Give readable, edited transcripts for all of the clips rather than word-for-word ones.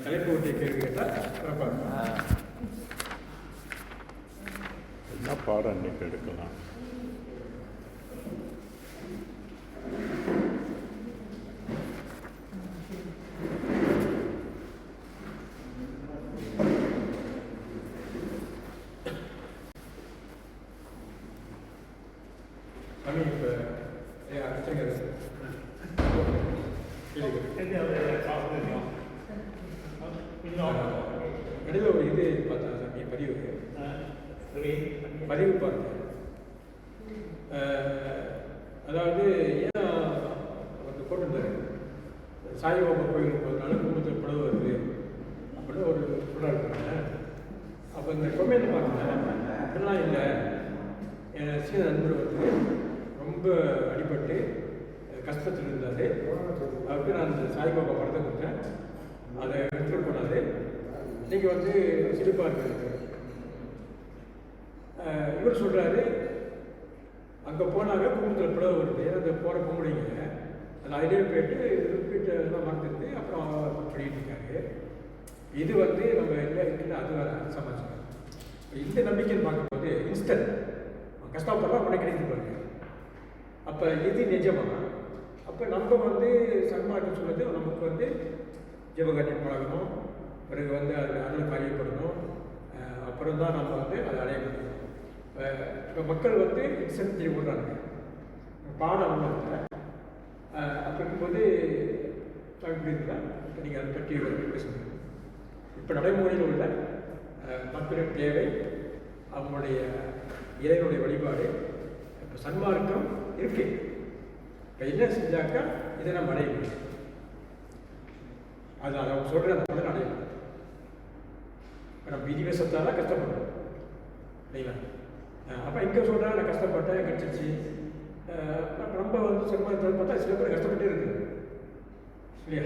தலைப்பு ஒட்டிய கேள்வி கேட்டால் சிறப்பாக என்ன பாடம் இன்னைக்கு எடுக்கலாம்? நடுவில் ஒரு இது பார்த்தேன் சாமி, பதிவு பார்த்தேன். அதாவது ஏன் வந்து போட்டிருந்தாரு, சாய்பாபா கோயிலுக்கு போகிறதுனால குடும்பத்தில் புடவை வருது அப்படின்னு ஒரு சொல்கிறாரு. அப்போ இந்த கொமையில் பார்த்தேன், அப்படிலாம் இல்லை. என் சீன நண்பர் வந்து ரொம்ப அடிபட்டு கஷ்டத்தில் இருந்தார். அவருக்கு நான் அந்த சாய்பாபா படத்தை கொடுத்தேன், அதை எடுத்துகிட்டு போனார். இன்றைக்கி வந்து சிரிப்பாக இருக்குது. இவர் சொல்கிறாரு, அங்கே போனாங்க குடும்பத்தில் பிளவு வருது, அந்த போகிற பொம்பளைங்க அந்த அதிலே போயிட்டு வீட்டெல்லாம் மறந்துட்டு அப்புறம் பண்ணிட்டு இருக்காரு. இது வந்து நம்ம என்ன இருக்குன்னு அது வேறு சமாச்சாரம். இந்த நம்பிக்கைன்னு பார்க்கும்போது இன்ஸ்டன்ட் கஷ்டப்படலாம் உடனே கிடைத்து பாருங்க. அப்போ இது நிஜமாக அப்போ நம்ம வந்து சன்மார்க்கம் சொல்வது நமக்கு வந்து ஜீவகாரியம் பழகணும், பிறகு வந்து அதில் காரியப்படணும், அப்புறம் தான் நம்ம வந்து அதை அடைய முடியும். இப்போ மக்கள் வந்து இன்ஸ்டன்ட் விடுறாங்க, பாடம் ஒன்றும். அப்போ இருக்கும்போது இருக்குதா இப்போ நீங்கள் அதை பற்றி பேசுங்க. இப்போ நடைமுறையில் உள்ள மக்களின் தேவை, அவங்களுடைய இறைவனுடைய வழிபாடு, இப்போ சன்மார்க்கம் இருக்கு. இப்போ என்ன செஞ்சாக்கா இதை நம்ம அடைய முடியும், அது அவங்க சொல்கிற அந்த வந்து அடைய முடியும். இப்போ நம்ம விதிவசத்தால் கஷ்டப்படுறோம் இல்லைங்களா? அப்போ இங்கே சொல்கிறேன் நான் கஷ்டப்பட்டேன் கிடச்சிச்சு. நம்ம வந்து சன்மார்க்கத்தில் பார்த்தா சில பேர் கஷ்டப்பட்டே இருக்குது இல்லையா?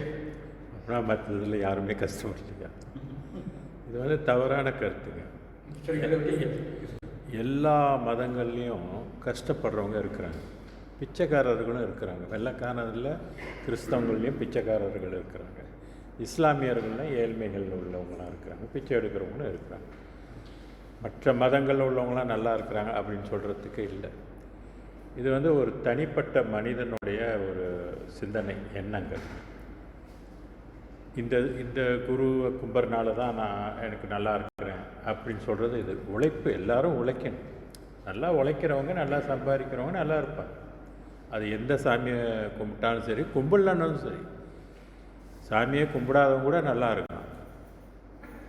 அப்புறம் மற்றதில் யாருமே கஷ்டப்படலையா? இது வந்து தவறான கருத்துங்க. சரி, அதை விட்டு எல்லா மதங்கள்லேயும் கஷ்டப்படுறவங்க இருக்கிறாங்க, பிச்சைக்காரர்களும் இருக்கிறாங்க. வெள்ளைக்காரரில் கிறிஸ்தவங்கள்லேயும் பிச்சைக்காரர்கள் இருக்கிறாங்க, இஸ்லாமியர்கள்லாம் ஏழ்மைகள் உள்ளவங்களாம் இருக்கிறாங்க, பிச்சை எடுக்கிறவங்களும் இருக்கிறாங்க. மற்ற மதங்களில் உள்ளவங்களாம் நல்லா இருக்கிறாங்க அப்படின்னு சொல்கிறதுக்கு இல்லை. இது வந்து ஒரு தனிப்பட்ட மனிதனுடைய ஒரு சிந்தனை, எண்ணங்கள். இந்த குருவை கும்புறனால தான் நான் எனக்கு நல்லா இருக்கிறேன் அப்படின்னு சொல்கிறது இது உழைப்பு. எல்லாரும் உழைக்கணும். நல்லா உழைக்கிறவங்க, நல்லா சம்பாதிக்கிறவங்க நல்லா இருப்பாங்க. அது எந்த சாமியை கும்பிட்டாலும் சரி, கும்பிடலன்னாலும் சரி. சாமியை கும்பிடாதவங்க கூட நல்லா இருக்கணும்.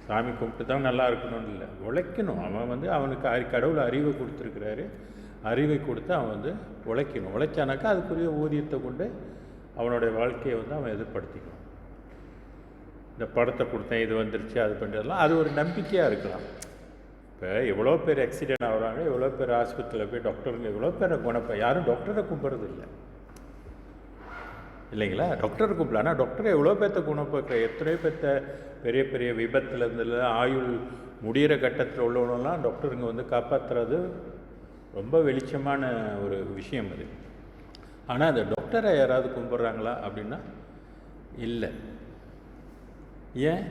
சாமி கும்பிட்டு தான் நல்லா இருக்கணும்னு இல்லை, உழைக்கணும். அவன் வந்து அவனுக்கு கடவுள் அறிவை கொடுத்துருக்கிறாரு, அறிவை கொடுத்து அவன் வந்து உழைக்கணும். உழைச்சானாக்கா அதுக்குரிய ஊதியத்தை கொண்டு அவனுடைய வாழ்க்கையை வந்து அவன் எதிர்படுத்திக்கணும். இந்த படத்தை கொடுத்தேன், இது வந்துருச்சு, அது பண்ணுறதுலாம் அது ஒரு நம்பிக்கையாக இருக்கலாம். இப்போ எவ்வளோ பேர் ஆக்சிடென்ட் ஆகுறாங்க, எவ்வளோ பேர் ஆஸ்பத்திரியில் போய் டாக்டருங்க எவ்வளோ பேரை யாரும் டாக்டரை கும்பிட்றது இல்லை இல்லைங்களா? டாக்டரை கும்பிடல, ஆனால் டாக்டரை எவ்வளோ பேர்த்த குணப்படுத்துற, எத்தனையோ பேர்த்த பெரிய பெரிய விபத்தில் இருந்ததில் ஆயுள் முடிகிற கட்டத்தில் உள்ளவனெல்லாம் டாக்டருங்க வந்து காப்பாற்றுறது ரொம்ப வெளிச்சமான ஒரு விஷயம் அது. ஆனால் அந்த டாக்டரை யாராவது கும்பிட்றாங்களா அப்படின்னா இல்லை. ஏன்?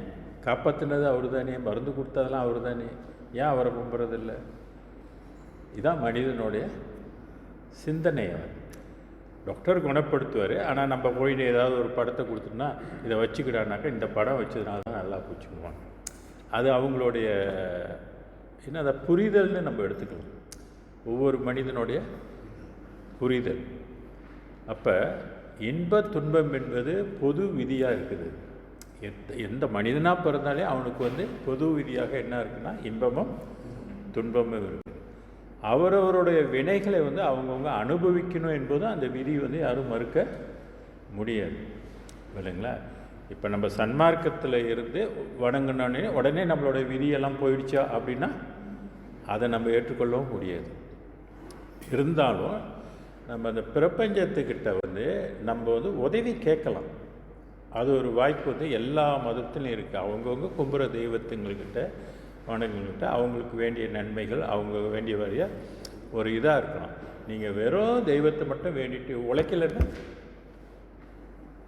காப்பாற்றினது அவர் தானே, மருந்து கொடுத்ததெல்லாம் அவர் தானே, ஏன் அவரை கும்பிட்றதில்லை? இதுதான் மனிதனுடைய சிந்தனை. அவர் டாக்டர் குணப்படுத்துவார், ஆனால் நம்ம போயிட்டு ஏதாவது ஒரு படத்தை கொடுத்தோம்னா இதை வச்சுக்கிட்டானாக்கா இந்த படம் வச்சதுனால தான் நல்லா பூச்சிக்குவாங்க. அது அவங்களுடைய என்ன, அதை புரிதல்னு நம்ம எடுத்துக்கலாம். ஒவ்வொரு மனிதனுடைய புரிதல். அப்போ இன்ப துன்பம் என்பது பொது விதியாக இருக்குது. எந்த மனிதனாக பிறந்தாலே அவனுக்கு வந்து பொது விதியாக என்ன இருக்குன்னா இன்பமும் துன்பமும் இருக்குது. அவரவருடைய வினைகளை வந்து அவங்கவுங்க அனுபவிக்கணும் என்பது அந்த விதி வந்து யாரும் மறுக்க முடியாது இல்லைங்களா? இப்போ நம்ம சன்மார்க்கத்தில் இருந்து வணங்கினோடனே உடனே நம்மளுடைய விதியெல்லாம் போயிடுச்சா அப்படின்னா அதை நம்ம ஏற்றுக்கொள்ளவும் முடியாது. இருந்தாலும் நம்ம அந்த பிரபஞ்சத்துக்கிட்ட வந்து நம்ம வந்து உதவி கேட்கலாம். அது ஒரு வாய்ப்பு வந்து எல்லா மதத்திலும் இருக்குது. அவங்கவுங்க கும்புற தெய்வத்துங்கள்கிட்ட வணங்கள்கிட்ட அவங்களுக்கு வேண்டிய நன்மைகள், அவங்க வேண்டிய வழியாக ஒரு இதாக இருக்கலாம். நீங்கள் வெறும் தெய்வத்தை மட்டும் வேண்டிட்டு உழைக்கலைன்னா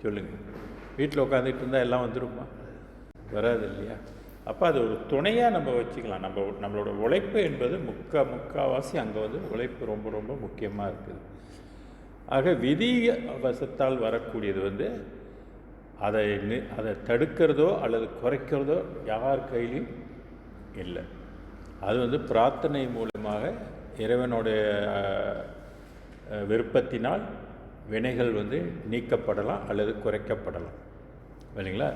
சொல்லுங்கள், வீட்டில் உட்காந்துட்டு இருந்தால் எல்லாம் வந்துடுமா? வராது இல்லையா? அப்போ அது ஒரு துணையாக நம்ம வச்சுக்கலாம். நம்மளோட உழைப்பு என்பது முக்கால்வாசி அங்கே வந்து உழைப்பு ரொம்ப ரொம்ப முக்கியமாக இருக்குது. ஆக விதி வசத்தால் வரக்கூடியது வந்து அதை தடுக்கிறதோ அல்லது குறைக்கிறதோ யார் கையிலையும் இல்லை. அது வந்து பிரார்த்தனை மூலமாக இறைவனுடைய விருப்பத்தினால் வினைகள் வந்து நீக்கப்படலாம் அல்லது குறைக்கப்படலாம், இல்லைங்களா?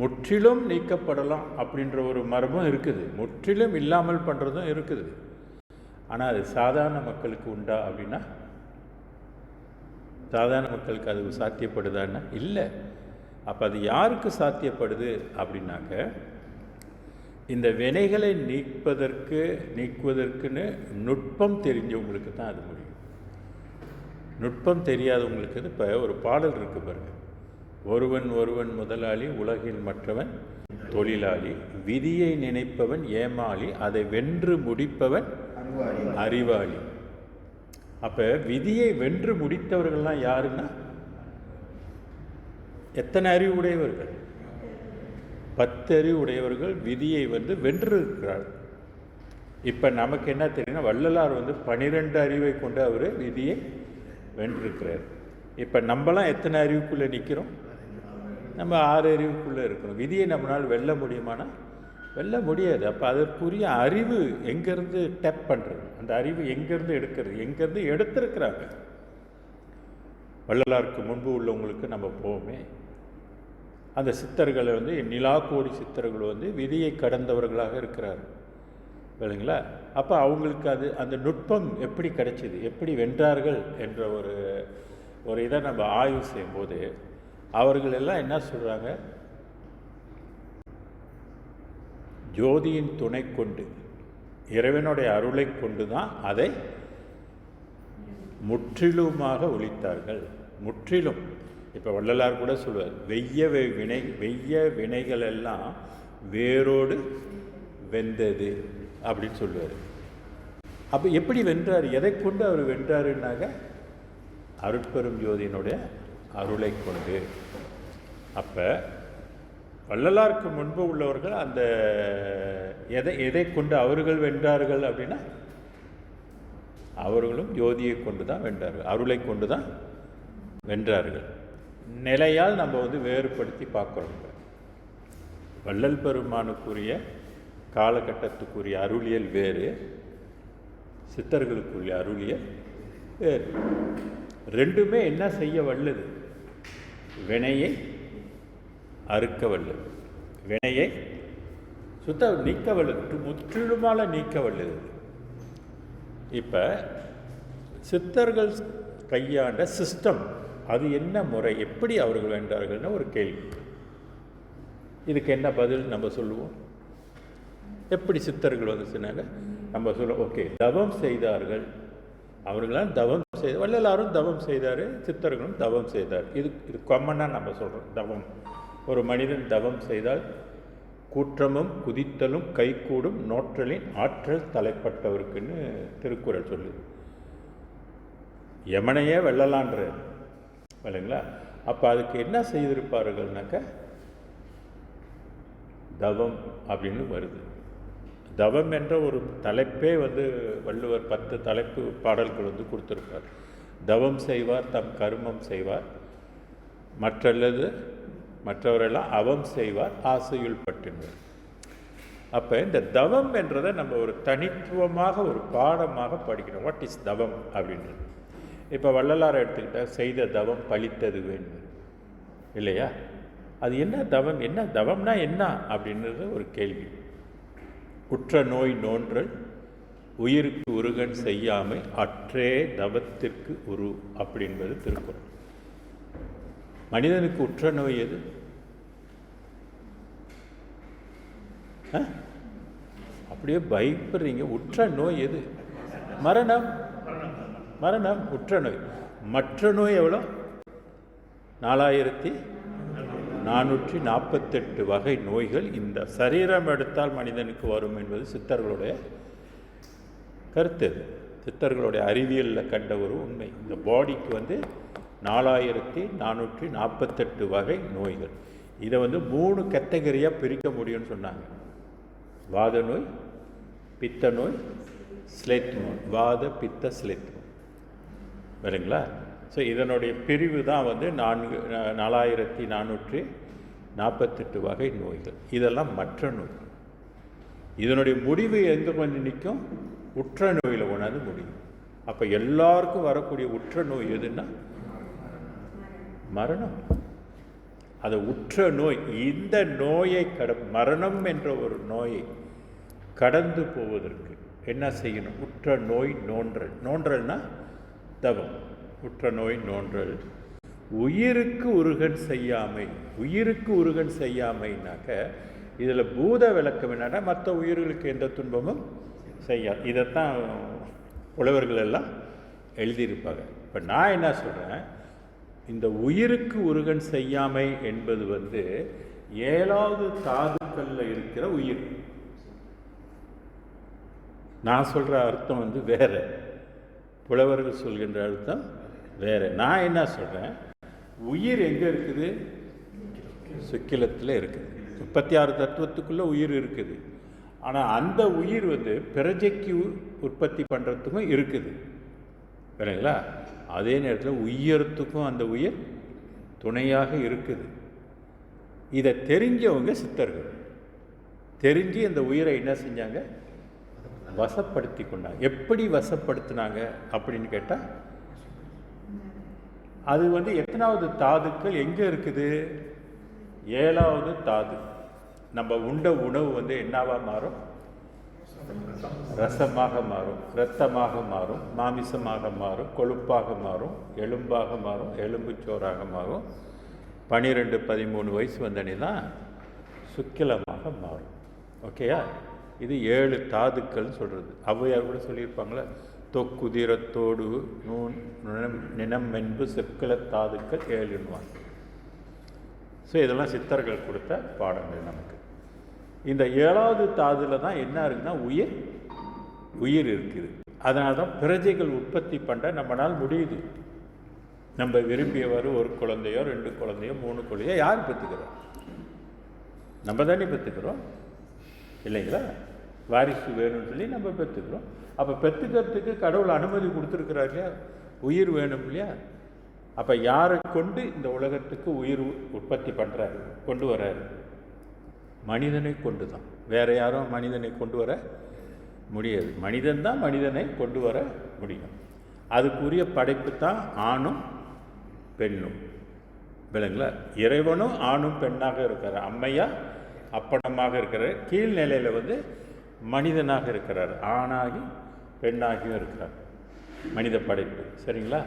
முற்றிலும் நீக்கப்படலாம் அப்படின்ற ஒரு மரபும் இருக்குது, முற்றிலும் இல்லாமல் பண்ணுறதும் இருக்குது. ஆனால் அது சாதாரண மக்களுக்கு உண்டா அப்படின்னா, சாதாரண மக்களுக்கு அது சாத்தியப்படுதான்னா இல்லை. அப்போ அது யாருக்கு சாத்தியப்படுது அப்படின்னாக்க, இந்த வினைகளை நீக்குவதற்குன்னு நுட்பம் தெரிஞ்சவங்களுக்கு தான் அது முடியும். நுட்பம் தெரியாதவங்களுக்கு இப்போ ஒரு பாடல் இருக்குது பாருங்க, ஒருவன் முதலாளி உலகில் மற்றவன் தொழிலாளி, விதியை நினைப்பவன் ஏமாளி, அதை வென்று முடிப்பவன் அறிவாளி. அப்போ விதியை வென்று முடித்தவர்கள்லாம் யாருன்னா எத்தனை அறிவு உடையவர்கள்? 10 அறிவு உடையவர்கள் விதியை வந்து வென்றிருக்கிறார்கள். இப்போ நமக்கு என்ன தெரியும்னா, வள்ளலார் வந்து 12 அறிவை கொண்டு அவர் விதியை வென்றிருக்கிறார். இப்போ நம்மளாம் எத்தனை அறிவுக்குள்ளே நிற்கிறோம்? நம்ம 6 அறிவுக்குள்ளே இருக்கிறோம். விதியை நம்மளால் வெல்ல முடியுமானா வெல்ல முடியாது. அப்போ அதற்குரிய அறிவு எங்கேருந்து டேப் பண்ணுறது, அந்த அறிவு எங்கேருந்து எடுக்கிறது, எங்கேருந்து எடுத்திருக்கிறாங்க. வள்ளலாருக்கு முன்பு உள்ளவங்களுக்கு நம்ம போவோமே, அந்த சித்தர்களை வந்து நிலாக்கோடி சித்தர்கள் வந்து விதியை கடந்தவர்களாக இருக்கிறார், இல்லைங்களா? அப்போ அவங்களுக்கு அந்த நுட்பம் எப்படி கிடைச்சிது, எப்படி வென்றார்கள் என்ற ஒரு இதை நம்ம ஆய்வு செய்யும்போது அவர்கள் எல்லாம் என்ன சொல்கிறாங்க, ஜோதியின் துணை கொண்டு இறைவனுடைய அருளை கொண்டு தான் அதை முற்றிலுமாக ஒழித்தார்கள். முற்றிலும். இப்போ வள்ளலார் கூட சொல்வார், வெய்ய வினைகள் எல்லாம் வேரோடு வெந்தது அப்படின்னு சொல்லுவார். அப்போ எப்படி வென்றார், எதை கொண்டு அவர் வென்றாருன்னாக்க, அருட்பெரும் ஜோதியினுடைய அருளை கொண்டு. அப்போ வள்ளலாருக்கு முன்பு உள்ளவர்கள் அந்த எதை கொண்டு அவர்கள் வென்றார்கள் அப்படின்னா, அவர்களும் ஜோதியை கொண்டு தான் வென்றார்கள், அருளை கொண்டு தான் வென்றார்கள். நிலையால் நம்ம வந்து வேறுபடுத்தி பார்க்குறோம். வள்ளல் பெருமானுக்குரிய காலகட்டத்துக்குரிய அருளியல் வேறு, சித்தர்களுக்குரிய அருளியல் வேறு. ரெண்டுமே என்ன செய்ய வல்லது? வினையை அறுக்க வல்லது, வினையை நீக்க வல்லது, முற்றிலுமால நீக்க வல்லது. இப்போ சித்தர்கள் கையாண்ட சிஸ்டம் அது என்ன முறை, எப்படி அவர்கள் வென்றார்கள்னு ஒரு கேள்வி. இதுக்கு என்ன பதில் நம்ம சொல்லுவோம்? எப்படி சித்தர்கள் வந்து சொன்னாங்க நம்ம சொல்லுவோம், ஓகே, தவம் செய்தார்கள், அவர்களாம் தவம் செய்த, வள்ளலாரும் தவம் செய்தார், சித்தர்களும் தவம் செய்தார். இது காமனாக நம்ம சொல்கிறோம். தவம், ஒரு மனிதன் தவம் செய்தால் கூற்றமும் குதித்தலும் கைகூடும், நோற்றலின் ஆற்றல் தலைப்பட்டவருக்குன்னு திருக்குறள் சொல்லுது. யமனையே வெல்லலான்ற, இல்லைங்களா? அப்போ அதுக்கு என்ன செய்திருப்பார்கள்னாக்க தவம் அப்படின்னு வருது. தவம் என்ற ஒரு தலைப்பே வந்து வள்ளுவர் 10 தலைப்பு பாடல்கள் வந்து கொடுத்துருப்பார். தவம் செய்வார் தம் கருமம் செய்வார், மற்றவரெல்லாம் அவம் செய்வார் ஆசையுள் பற்றினர். அப்போ இந்த தவம் என்றதை நம்ம ஒரு தனித்துவமாக ஒரு பாடமாக படிக்கணும். வாட் இஸ் தவம் அப்படின்றது. இப்போ வள்ளலாரை எடுத்துக்கிட்டால் செய்த தவம் பலித்தது வேண்டும், இல்லையா? அது என்ன தவம், என்ன தவம்னா என்ன அப்படின்றது ஒரு கேள்வி. உற்ற நோய் நோன்றல் உயிருக்கு உருகன் செய்யாமை அற்றே தவத்திற்கு உரு அப்படின்பது திருக்குறள். மனிதனுக்கு உற்ற நோய் எது? அப்படியே பயப்படுறீங்க. உற்ற நோய் எது? மரணம். மரணம் உற்ற நோய். மற்ற நோய் எவ்வளோ? 4448 வகை நோய்கள் இந்த சரீரம் எடுத்தால் மனிதனுக்கு வரும் என்பது சித்தர்களுடைய கருத்து. சித்தர்களுடைய அறிவியலில் கண்ட ஒரு உண்மை. இந்த பாடிக்கு வந்து 4448 வகை நோய்கள். இதை வந்து 3 கேட்டகரியாக பிரிக்க முடியும்னு சொன்னாங்க. வாத நோய், பித்த நோய், ஸ்லேத் நோய். வாத பித்த ஸ்லேத் நோய் வேறுங்களா. ஸோ இதனுடைய பிரிவு தான் வந்து 4448 வகை நோய்கள். இதெல்லாம் மற்ற நோய். இதனுடைய முடிவு எங்கே கொஞ்சம் நிற்கும்? உற்ற நோயில் கொண்டாந்து முடியும். அப்போ எல்லாருக்கும் வரக்கூடிய உற்ற நோய் எதுன்னா மரணம். அது உற்ற நோய். இந்த நோயை மரணம் என்ற ஒரு நோயை கடந்து போவதற்கு என்ன செய்யணும்? உற்ற நோய் நோன்றல். நோன்றல்னா தவம். உற்ற நோய் நோன்றல். உயிருக்கு உருகன் செய்யாமை. உயிருக்கு உருகன் செய்யாமைனாக்க இதில் பூத விளக்கம் என்னன்னா மற்ற உயிர்களுக்கு எந்த துன்பமும் செய்யாது. இதைத்தான் உழவர்கள் எல்லாம் எழுதியிருப்பாங்க. இப்போ நான் என்ன சொல்கிறேன், இந்த உயிருக்கு உருகன் செய்யாமை என்பது வந்து 7வது தாதுக்கல்ல இருக்கிற உயிர். நான் சொல்கிற அர்த்தம் வந்து வேற, புலவர்கள் சொல்கின்ற அர்த்தம் வேற. நான் என்ன சொல்கிறேன், உயிர் எங்கே இருக்குது? சுக்கிலத்தில் இருக்குது. 36 தத்துவத்துக்குள்ளே உயிர் இருக்குது. ஆனால் அந்த உயிர் வந்து பிரஜைக்கு உற்பத்தி பண்ணுறதுக்கும் இருக்குது வேறுங்களா. அதே நேரத்தில் உயரத்துக்கும் அந்த உயிர் துணையாக இருக்குது. இதை தெரிஞ்சவங்க சித்தர்கள். தெரிஞ்சு அந்த உயிரை என்ன செஞ்சாங்க? வசப்படுத்தி கொண்டாங்க. எப்படி வசப்படுத்தினாங்க அப்படின்னு கேட்டால், அது வந்து எத்தனாவது தாதுக்கள் எங்கே இருக்குது? 7வது தாது. நம்ம உண்ட உணவு வந்து என்னவா மாறும்? ரசமாக மாறும், இரத்தமாக மாறும், மாமிசமாக மாறும், கொழுப்பாக மாறும், எலும்பாக மாறும், எலும்புச்சோறாக மாறும். 12-13 வயசு வந்தனே தான் சுக்கிலமாக மாறும். ஓகேயா? இது 7 தாதுக்கள் சொல்கிறது. ஔவையார் கூட சொல்லியிருப்பாங்களே, தொக்குதிரத்தோடு நினம் என்பு செற்கில தாதுக்கள் 7ன்னுவாங்க. ஸோ இதெல்லாம் சித்தர்கள் கொடுத்த பாடங்கள் நமக்கு. இந்த 7வது தாதுல தான் என்ன இருக்குன்னா உயிர் இருக்குது. அதனால தான் பிரஜைகள் உற்பத்தி பண்ணுற நம்மளால் முடியுது. நம்ம விரும்பியவர் ஒரு குழந்தையோ 2 குழந்தையோ 3 குழந்தையோ யார் பெற்றுக்கிறோம்? நம்ம தானே பெற்றுக்கிறோம் இல்லைங்களா? வாரிசு வேணும்னு சொல்லி நம்ம பெற்றுக்கிறோம். அப்போ பெற்றுக்கிறதுக்கு கடவுள் அனுமதி கொடுத்துருக்கிறார் இல்லையா? உயிர் வேணும் இல்லையா? அப்போ யாரை கொண்டு இந்த உலகத்துக்கு உயிர் உற்பத்தி பண்ணுறாரு, கொண்டு வர்றாரு? மனிதனை கொண்டு தான். வேறு யாரும் மனிதனை கொண்டு வர முடியாது. மனிதன் தான் மனிதனை கொண்டு வர முடியும். அதுக்குரிய படைப்பு தான் ஆணும் பெண்ணும். விலங்குல இறைவனும் ஆணும் பெண்ணாக இருக்கிறார். அம்மையா அப்பனமாக இருக்கிறார். கீழ்நிலையில் வந்து மனிதனாக இருக்கிறார். ஆணாகி பெண்ணாகியும் இருக்கிறார். மனித படைப்பு. சரிங்களா?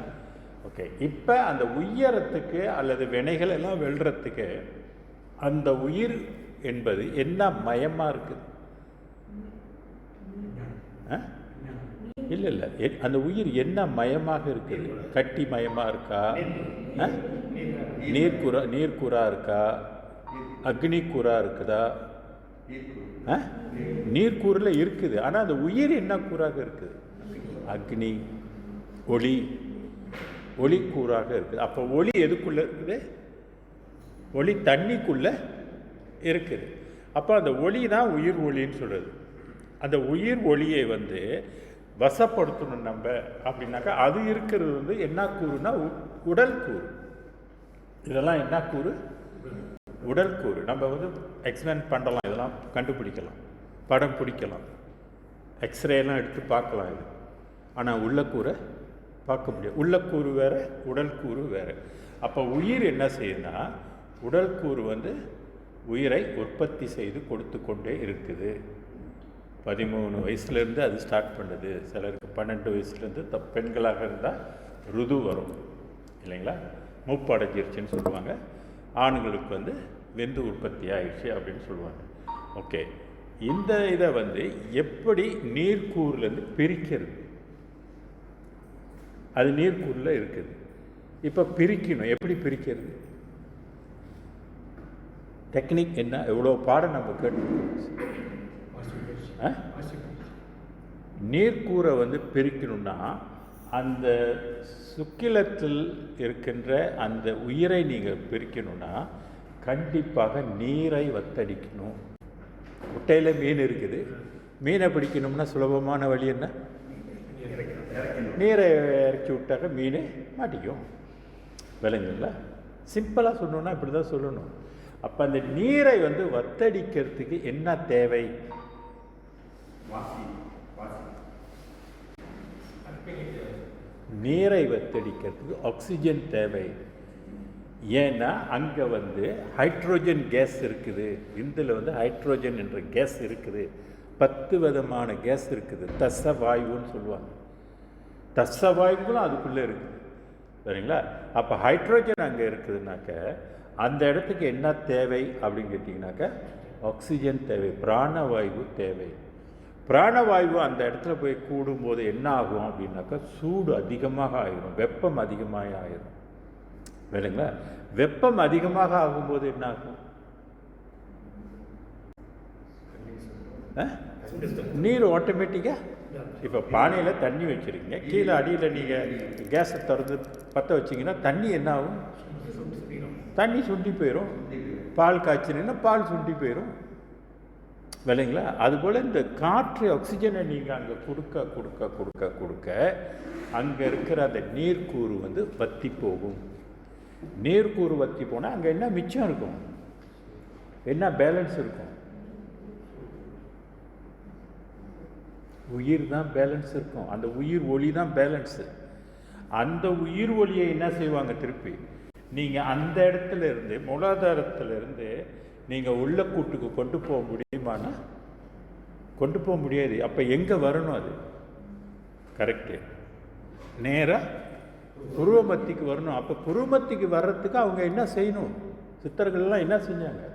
ஓகே. இப்போ அந்த உயரத்துக்கு அல்லது வினைகள் எல்லாம் வெல்றதுக்கு அந்த உயிர் என்பது என்ன மயமாக இருக்குது? இல்லை அந்த உயிர் என்ன மயமாக இருக்குது? கட்டி மயமாக இருக்கா? நீர்க்கூறா இருக்கா? அக்னிக்கூறா இருக்குதா? நீர்க்கூறில் இருக்குது. ஆனால் அந்த உயிர் என்ன கூறாக இருக்குது? அக்னி, ஒளிக்கூறாக இருக்குது. அப்போ ஒளி எதுக்குள்ளே இருக்குது? ஒளி தண்ணிக்குள்ளே இருக்குது. அப்போ அந்த ஒளி தான் உயிர் ஒளின்னு சொல்கிறது. அந்த உயிர் ஒளியை வந்து வசப்படுத்தணும் நம்ம அப்படின்னாக்கா அது இருக்கிறது வந்து என்ன கூறுனா உடல் கூறு. இதெல்லாம் என்ன கூறு? உடல் கூறு. நம்ம வந்து எக்ஸ்பிளைன் பண்ணலாம், இதெல்லாம் கண்டுபிடிக்கலாம், படம் பிடிக்கலாம், எக்ஸ்ரேலாம் எடுத்து பார்க்கலாம் இது. ஆனால் உள்ளக்கூரை பார்க்க முடியாது. உள்ளக்கூறு வேறு, உடல் கூறு வேறு. அப்போ உயிர் என்ன செய்யுதுன்னா, உடல் கூறு வந்து உயிரை உற்பத்தி செய்து கொடுத்து கொண்டே இருக்குது. 13 வயசுலேருந்து அது ஸ்டார்ட் பண்ணுது. சிலருக்கு 12 வயசுலேருந்து பெண்களாக இருந்தால் ருது வரும் இல்லைங்களா? மூப்படைஞ்சிருச்சுன்னு சொல்லுவாங்க. ஆண்களுக்கு வந்து வெந்து உற்பத்தி ஆயிடுச்சு அப்படின்னு சொல்லுவாங்க. ஓகே. இந்த இதை வந்து எப்படி நீர்க்கூறுலேருந்து பிரிக்கிறது? அது நீர்க்கூறில் இருக்குது. இப்போ பிரிக்கணும். எப்படி பிரிக்கிறது? டெக்னிக் என்ன? எவ்வளோ பாடம் நம்ம கேட்டு நீர்க்கூரை வந்து பிரிக்கணும்னா அந்த சுக்கிலத்தில் இருக்கின்ற அந்த உயிரை நீங்கள் பிரிக்கணும்னா கண்டிப்பாக நீரை வத்தடிக்கணும். முட்டையில் மீன் இருக்குது, மீனை பிடிக்கணும்னா சுலபமான வழி என்ன? நீரை இறக்கி விட்டாக்க மீன் மாட்டிக்கும். விலங்குல சிம்பிளாக சொல்லணுன்னா இப்படி தான் சொல்லணும். அப்போ அந்த நீரை வந்து வத்தடிக்கிறதுக்கு என்ன தேவை? நீரை வத்தடிக்கிறதுக்கு ஆக்சிஜன் தேவை. ஏன்னா அங்கே வந்து ஹைட்ரோஜன் கேஸ் இருக்குது. இதில் வந்து ஹைட்ரோஜன் என்ற கேஸ் இருக்குது. 10 விதமான கேஸ் இருக்குது. தச வாயுன்னு சொல்லுவாங்க. தச வாயுங்களும் அதுக்குள்ளே இருக்குது. சரிங்களா? அப்போ ஹைட்ரோஜன் அங்கே இருக்குதுனாக்க அந்த இடத்துக்கு என்ன தேவை அப்படின்னு கேட்டிங்கனாக்கா ஆக்சிஜன் தேவை, பிராணவாயு தேவை. பிராணவாயு அந்த இடத்துல போய் கூடும்போது என்ன ஆகும் அப்படின்னாக்கா சூடு அதிகமாக ஆயிரும், வெப்பம் அதிகமாக ஆயிரும். வேலைங்களா? வெப்பம் அதிகமாக ஆகும்போது என்ன ஆகும்? நீர் ஆட்டோமேட்டிக்காக இப்போ பானையில் தண்ணி வச்சுருக்கீங்க, கீழே அடியில் நீங்கள் கேஸை திறந்து பற்ற வச்சிங்கன்னா தண்ணி என்ன ஆகும்? தண்ணி சுண்டி போயிடும். பால் காய்ச்சினீங்கன்னா பால் சுண்டி போயிடும். விலைங்களா? அதுபோல் இந்த காற்று ஆக்சிஜனை நீங்கள் அங்கே கொடுக்க கொடுக்க கொடுக்க கொடுக்க அங்கே இருக்கிற அந்த நீர்க்கூறு வந்து வற்றி போகும். நீர்க்கூறு வற்றி போனால் அங்கே என்ன மிச்சம் இருக்கும்? என்ன பேலன்ஸ் இருக்கும்? உயிர் தான் பேலன்ஸ் இருக்கும். அந்த உயிர் ஒளி தான் பேலன்ஸு. அந்த உயிர் ஒளியை என்ன செய்வாங்க? திருப்பி நீங்கள் அந்த இடத்துல இருந்து மூலாதாரத்திலிருந்து நீங்கள் உள்ள கூட்டுக்கு கொண்டு போக முடியுமானா கொண்டு போக முடியாது. அப்போ எங்கே வரணும்? அது கரெக்டு நேராக புருவமத்திக்கு வரணும். அப்போ புருவமத்திக்கு வர்றதுக்கு அவங்க என்ன செய்யணும்? சித்தர்கள்லாம் என்ன செஞ்சாங்க?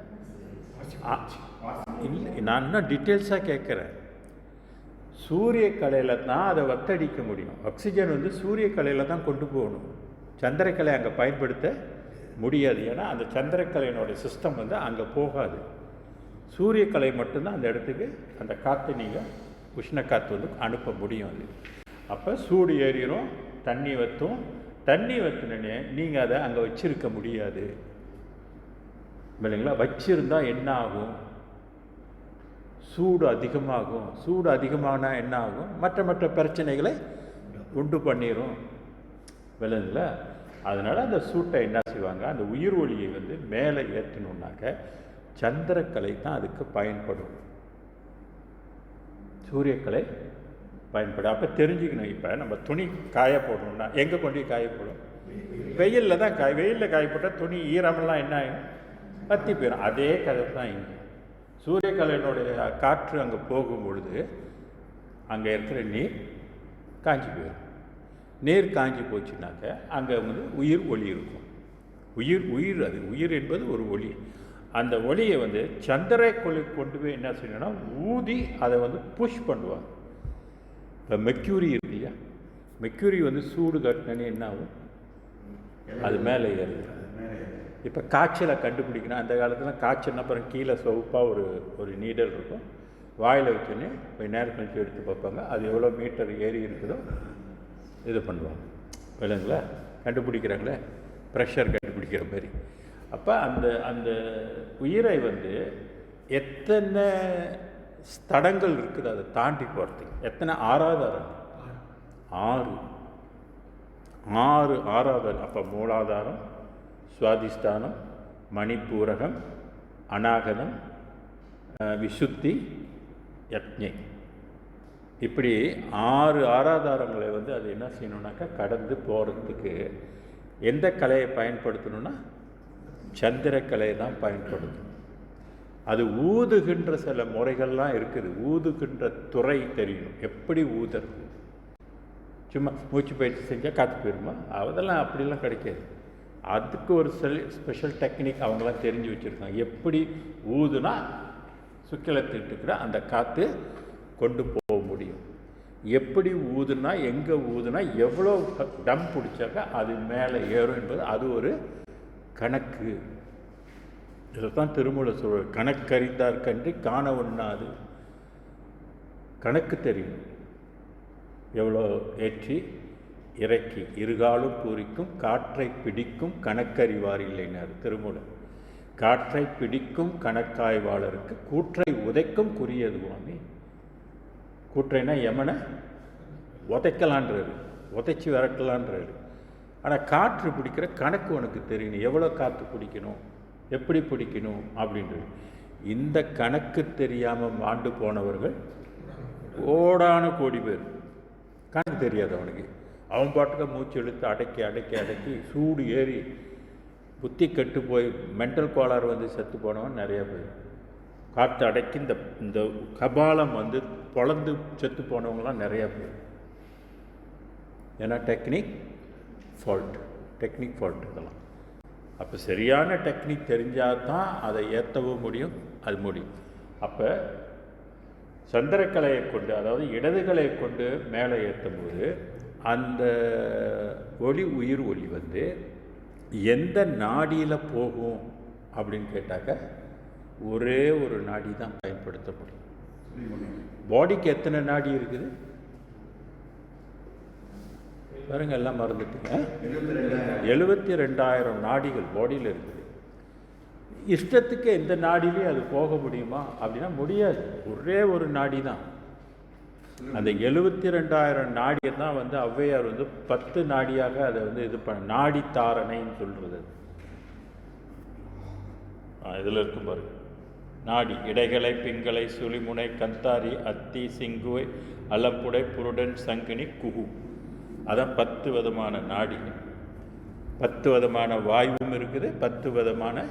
இல்லை, நான் இன்னும் டீட்டெயில்ஸாக கேட்குறேன். சூரிய கலையில் தான் அதை வத்தடிக்க முடியும். ஆக்சிஜன் வந்து சூரிய கலையில் தான் கொண்டு போகணும். சந்திரக்கலை அங்கே பயன்படுத்த முடியாது. ஏன்னா அந்த சந்திரக்கலையினுடைய சிஸ்டம் வந்து அங்கே போகாது. சூரிய கலை மட்டும்தான் அந்த இடத்துக்கு அந்த காற்று நீங்கள் உஷ்ண காற்று வந்து அனுப்ப முடியும். அது அப்போ சூடு ஏறிடும், தண்ணி வற்றும். தண்ணி வற்றினே நீங்கள் அதை அங்கே வச்சிருக்க முடியாது. இல்லைங்களா? வச்சிருந்தா என்ன ஆகும்? சூடு அதிகமாகும். சூடு அதிகமானா என்ன ஆகும்? மற்ற மற்ற பிரச்சனைகளை உண்டு பண்ணிடும். விலங்குங்களா? அதனால் அந்த சூட்டை என்ன செய்வாங்க? அந்த உயிர் ஒளியை வந்து மேலே ஏற்றணுன்னாக்க சந்திரக்கலை தான் அதுக்கு பயன்படும். சூரியக்கலை பயன்படும். அப்போ தெரிஞ்சுக்கணும். இப்போ நம்ம துணி காய போடணும்னா எங்கே கொண்டு காய போடும்? வெயிலில் தான் வெயிலில் காய போட்டால் துணி ஈரமெல்லாம் என்ன ஆகும்? வற்றி போயிடும். அதே கதை தான் இங்கே. சூரியக்கலையினுடைய காற்று அங்கே போகும் பொழுது அங்கே இருக்கிற நீர் காஞ்சி போயிடும். நீர் காஞ்சி போச்சுனாக்க அங்கே வந்து உயிர் ஒளி இருக்கும். உயிர் அது உயிர் என்பது ஒரு ஒளி. அந்த ஒளியை வந்து சந்திரக்கொலை கொண்டு போய் என்ன செய்யணும்னா ஊதி அதை வந்து புஷ் பண்ணுவாங்க. இப்போ மெக்யூரி இருக்கு இல்லையா? மெக்யூரி வந்து சூடு கட்டினே என்ன ஆகும்? அது மேலே ஏறுது. இப்போ காய்ச்சலை கண்டுபிடிக்கணும். அந்த காலத்தில் காய்ச்சல்னா அப்புறம் கீழே சவுப்பாக ஒரு நீடல் இருக்கும். வாயில் வச்சோன்னே கொஞ்சம் நேரம் கழிச்சு எடுத்து பார்ப்பாங்க. அது எவ்வளோ மீட்டர் ஏறி இருக்குதோ இது பண்ணுவாங்க. விலங்குல கண்டுபிடிக்கிறாங்களே, ப்ரெஷர் கண்டுபிடிக்கிற மாதிரி. அப்போ அந்த உயிரை வந்து எத்தனை தடங்கள் இருக்குது அதை தாண்டி போகிறதுக்கு எத்தனை ஆறாதாரம்? 6 ஆறாதாரம். அப்போ மூலாதாரம், சுவாதிஷ்டானம், மணிப்பூரகம், அநாகதம், விசுத்தி, யக்ஞை. இப்படி 6 ஆராதாரங்களை வந்து அது என்ன செய்யணுன்னாக்கா கடந்து போகிறதுக்கு எந்த கலையை பயன்படுத்தணும்னா சந்திரக்கலையை தான் பயன்படுத்தணும். அது ஊதுகின்ற சில முறைகள்லாம் இருக்குது. ஊதுகின்ற துறை தெரியும். எப்படி ஊதுறது? சும்மா மூச்சு பயிற்சி செஞ்சால் காற்று போயிருமா? அதெல்லாம் அப்படிலாம் கிடைக்காது. அதுக்கு ஒரு ஸ்பெஷல் டெக்னிக் அவங்களாம் தெரிஞ்சு வச்சுருக்காங்க. எப்படி ஊதுனா சுக்கிலத்துக்கிட்டு இருக்கிற அந்த காற்று கொண்டு போக முடியும். எப்படி ஊதுனா, எங்கே ஊதுனா, எவ்வளோ டம் பிடிச்சாக்கா அது மேலே ஏறும் என்பது அது ஒரு கணக்கு. இதைத்தான் திருமூலர் சொல்வார், கணக்கறிந்தார் கன்றி காண ஒண்ணாது. கணக்கு தெரியும். எவ்வளோ ஏற்றி இறக்கி இருகாலும் பூரிக்கும் காற்றை பிடிக்கும் கணக்கறிவார் இல்லைனார் திருமூலர். காற்றை பிடிக்கும் கணக்காய்வாளருக்கு கூற்றை உதைக்கும் குறியது சுவாமி. கூற்றைனா யமனை உதைக்கலான்றாரு, உதைச்சி விரட்டலான்றாரு. ஆனால் காற்று பிடிக்கிற கணக்கு உனக்கு தெரியணும், எவ்வளோ காற்று பிடிக்கணும், எப்படி பிடிக்கணும் அப்படின்றது. இந்த கணக்கு தெரியாமல் மாண்டு போனவர்கள் கோடான கோடி பேர். கணக்கு தெரியாது அவனுக்கு. அவன் பாட்டுக்கு மூச்சு இழுத்து அடக்கி அடக்கி அடக்கி சூடு ஏறி புத்தி கெட்டு போய் மென்டல் கோளாறு வந்து செத்து போனவன் நிறைய பேர். காற்று அடக்கி இந்த கபாலம் வந்து பொழந்து செத்து போனவங்களாம் நிறையா பேர். ஏன்னா டெக்னிக் ஃபால்ட் இதெல்லாம். அப்போ சரியான டெக்னிக் தெரிஞ்சால் தான் அதை ஏற்றவும் முடியும், அது முடியும். அப்போ சந்திரக்கலையை கொண்டு, அதாவது இடதுகளை கொண்டு மேலே ஏற்றும் போது அந்த உயிர் ஒளி வந்து எந்த நாடியில் போகும் அப்படின்னு கேட்டாக்க ஒரே ஒரு நாடி தான் பயன்படுத்த முடியும். பாடிக்கு எத்தனை நாடி இருக்குது பாருங்க, எல்லாம் மறந்துட்டுங்க. 72,000 நாடிகள் பாடியில் இருக்குது. இஷ்டத்துக்கு எந்த நாடிலையும் அது போக முடியுமா அப்படின்னா முடியாது. ஒரே ஒரு நாடி தான். அந்த 72,000 நாடியை தான் வந்து ஔவையார் வந்து 10 நாடியாக அதை வந்து இது பண்ண நாடி தாரணைன்னு சொல்கிறது. இதில் இருக்கும் பாருங்க, நாடி இடைகளை பிங்களை சுழிமுனை கந்தாரி அத்தி சிங்குவை அலப்புடை புருடன் சங்கினி குகு. அதான் 10 விதமான நாடிகள். 10 விதமான வாயுவும் இருக்குது, 10 விதமான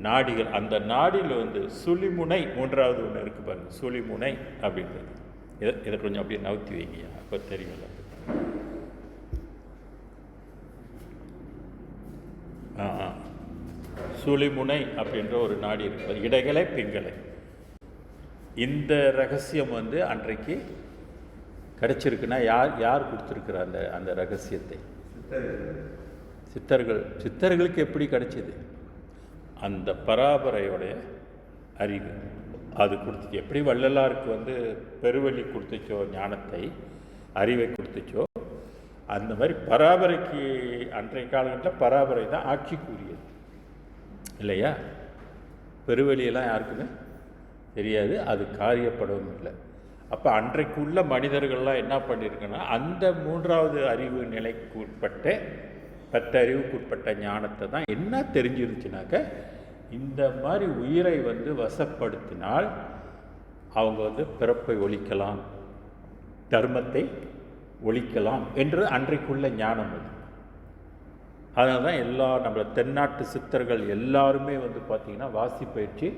நாடிகள். அந்த நாடியில் வந்து சுழிமுனை மூன்றாவது ஒன்று இருக்கு பாருங்க, சுழிமுனை அப்படின்றது. இதை கொஞ்சம் அப்படியே நவுத்தி வைங்க, அப்போ தெரியும்ல. சுழிமுனை அப்படின்ற ஒரு நாடி இருக்கு, இடைகளை பிங்களை. இந்த ரகசியம் வந்து அன்றைக்கு கிடைச்சிருக்குன்னா யார் கொடுத்துருக்குற அந்த ரகசியத்தை? சித்தர்களுக்கு எப்படி கிடைச்சிது? அந்த பராபரையோடைய அறிவு அது கொடுத்துச்சு. எப்படி வள்ளலாருக்கு வந்து பெருவழி கொடுத்துச்சோ, ஞானத்தை அறிவை கொடுத்துச்சோ, அந்த மாதிரி பராபரைக்கு அன்றைய காலகட்டத்தில் பராபரை தான் ஆட்சிக்குரியது இல்லையா? பெருவழியெல்லாம் யாருக்குமே தெரியாது, அது காரியப்படவும் இல்லை. அப்போ அன்றைக்குள்ள மனிதர்கள்லாம் என்ன பண்ணியிருக்குன்னா, அந்த 3வது அறிவு நிலைக்கு உட்பட்ட 10 அறிவுக்குட்பட்ட ஞானத்தை தான் என்ன தெரிஞ்சிருச்சுனாக்க, இந்த மாதிரி உயிரை வந்து வசப்படுத்தினால் அவங்க வந்து பிறப்பை ஒழிக்கலாம், தர்மத்தை ஒழிக்கலாம் என்று அன்றைக்குள்ள ஞானம் அது. அதனால தான் எல்லா நம்மள தென்னாட்டு சித்தர்கள் எல்லாருமே வந்து பார்த்திங்கன்னா வாசி பயிற்சி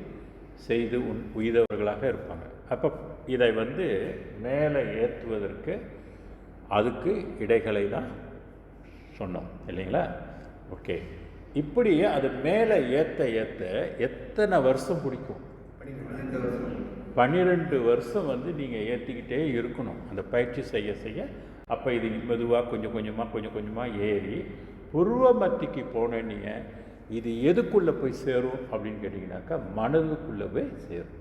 செய்து உய்தவர்களாக இருப்பாங்க. அப்போ இதை வந்து மேலே ஏற்றுவதற்கு அதுக்கு இடைகளை தான் சொன்னோம் இல்லைங்களா? ஓகே, இப்படி அது மேலே ஏற்ற எத்தனை வருஷம் பிடிக்கும்? 12 வருஷம் வந்து நீங்கள் ஏற்றிக்கிட்டே இருக்கணும் அந்த பயிற்சி செய்ய செய்ய. அப்போ இது மெதுவாக கொஞ்சம் கொஞ்சமாக ஏறி புருவ மத்திக்கு போனீங்க. இது எதுக்குள்ளே போய் சேரும் அப்படின்னு கேட்டிங்கனாக்கா, மனதுக்குள்ளே போய் சேரும்.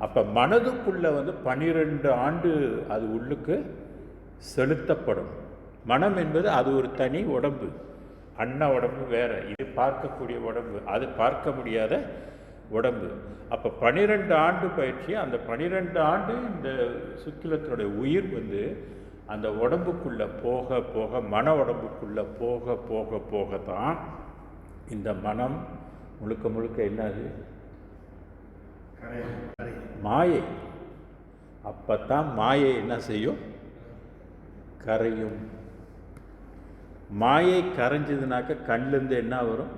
அப்போ மனதுக்குள்ளே வந்து 12 ஆண்டு அது உள்ளுக்கு செலுத்தப்படும். மனம் என்பது அது ஒரு தனி உடம்பு, அன்ன உடம்பு வேறு, இது பார்க்கக்கூடிய உடம்பு, அது பார்க்க முடியாத உடம்பு. அப்போ 12 ஆண்டு பயிற்சி, அந்த 12 ஆண்டு இந்த சுக்கிலத்தினுடைய உயிர் வந்து அந்த உடம்புக்குள்ளே போக போக, மன உடம்புக்குள்ளே போக போக போக தான் இந்த மனம் முழுக்க என்னது? மாயை. அப்போ தான் மாயை என்ன செய்யும்? கரையும். மாயை கரைஞ்சதுனாக்க கண்ணிலேருந்து என்ன வரும்?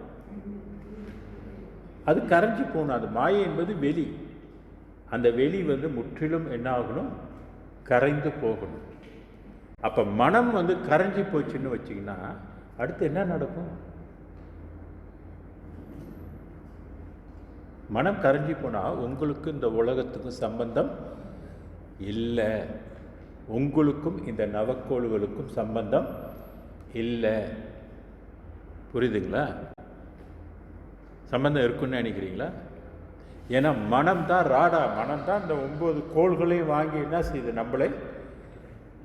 அது கரைஞ்சி போகணும். அது மாயை என்பது வெளி. அந்த வெளி வந்து முற்றிலும் என்ன ஆகணும்? கரைந்து போகணும். அப்போ மனம் வந்து கரைஞ்சி போச்சுன்னு வச்சிங்கன்னா அடுத்து என்ன நடக்கும்? மனம் கரைஞ்சி போனால் உங்களுக்கு இந்த உலகத்துக்கும் சம்பந்தம் இல்லை, உங்களுக்கும் இந்த நவக்கோள்களுக்கும் சம்பந்தம் இல்லை. புரியுதுங்களா? சம்பந்தம் இருக்குன்னு நினைக்கிறீங்களா? ஏன்னா மனம் தான் மனம் தான் இந்த 9 கோள்களையும் வாங்கி என்ன செய்யுது?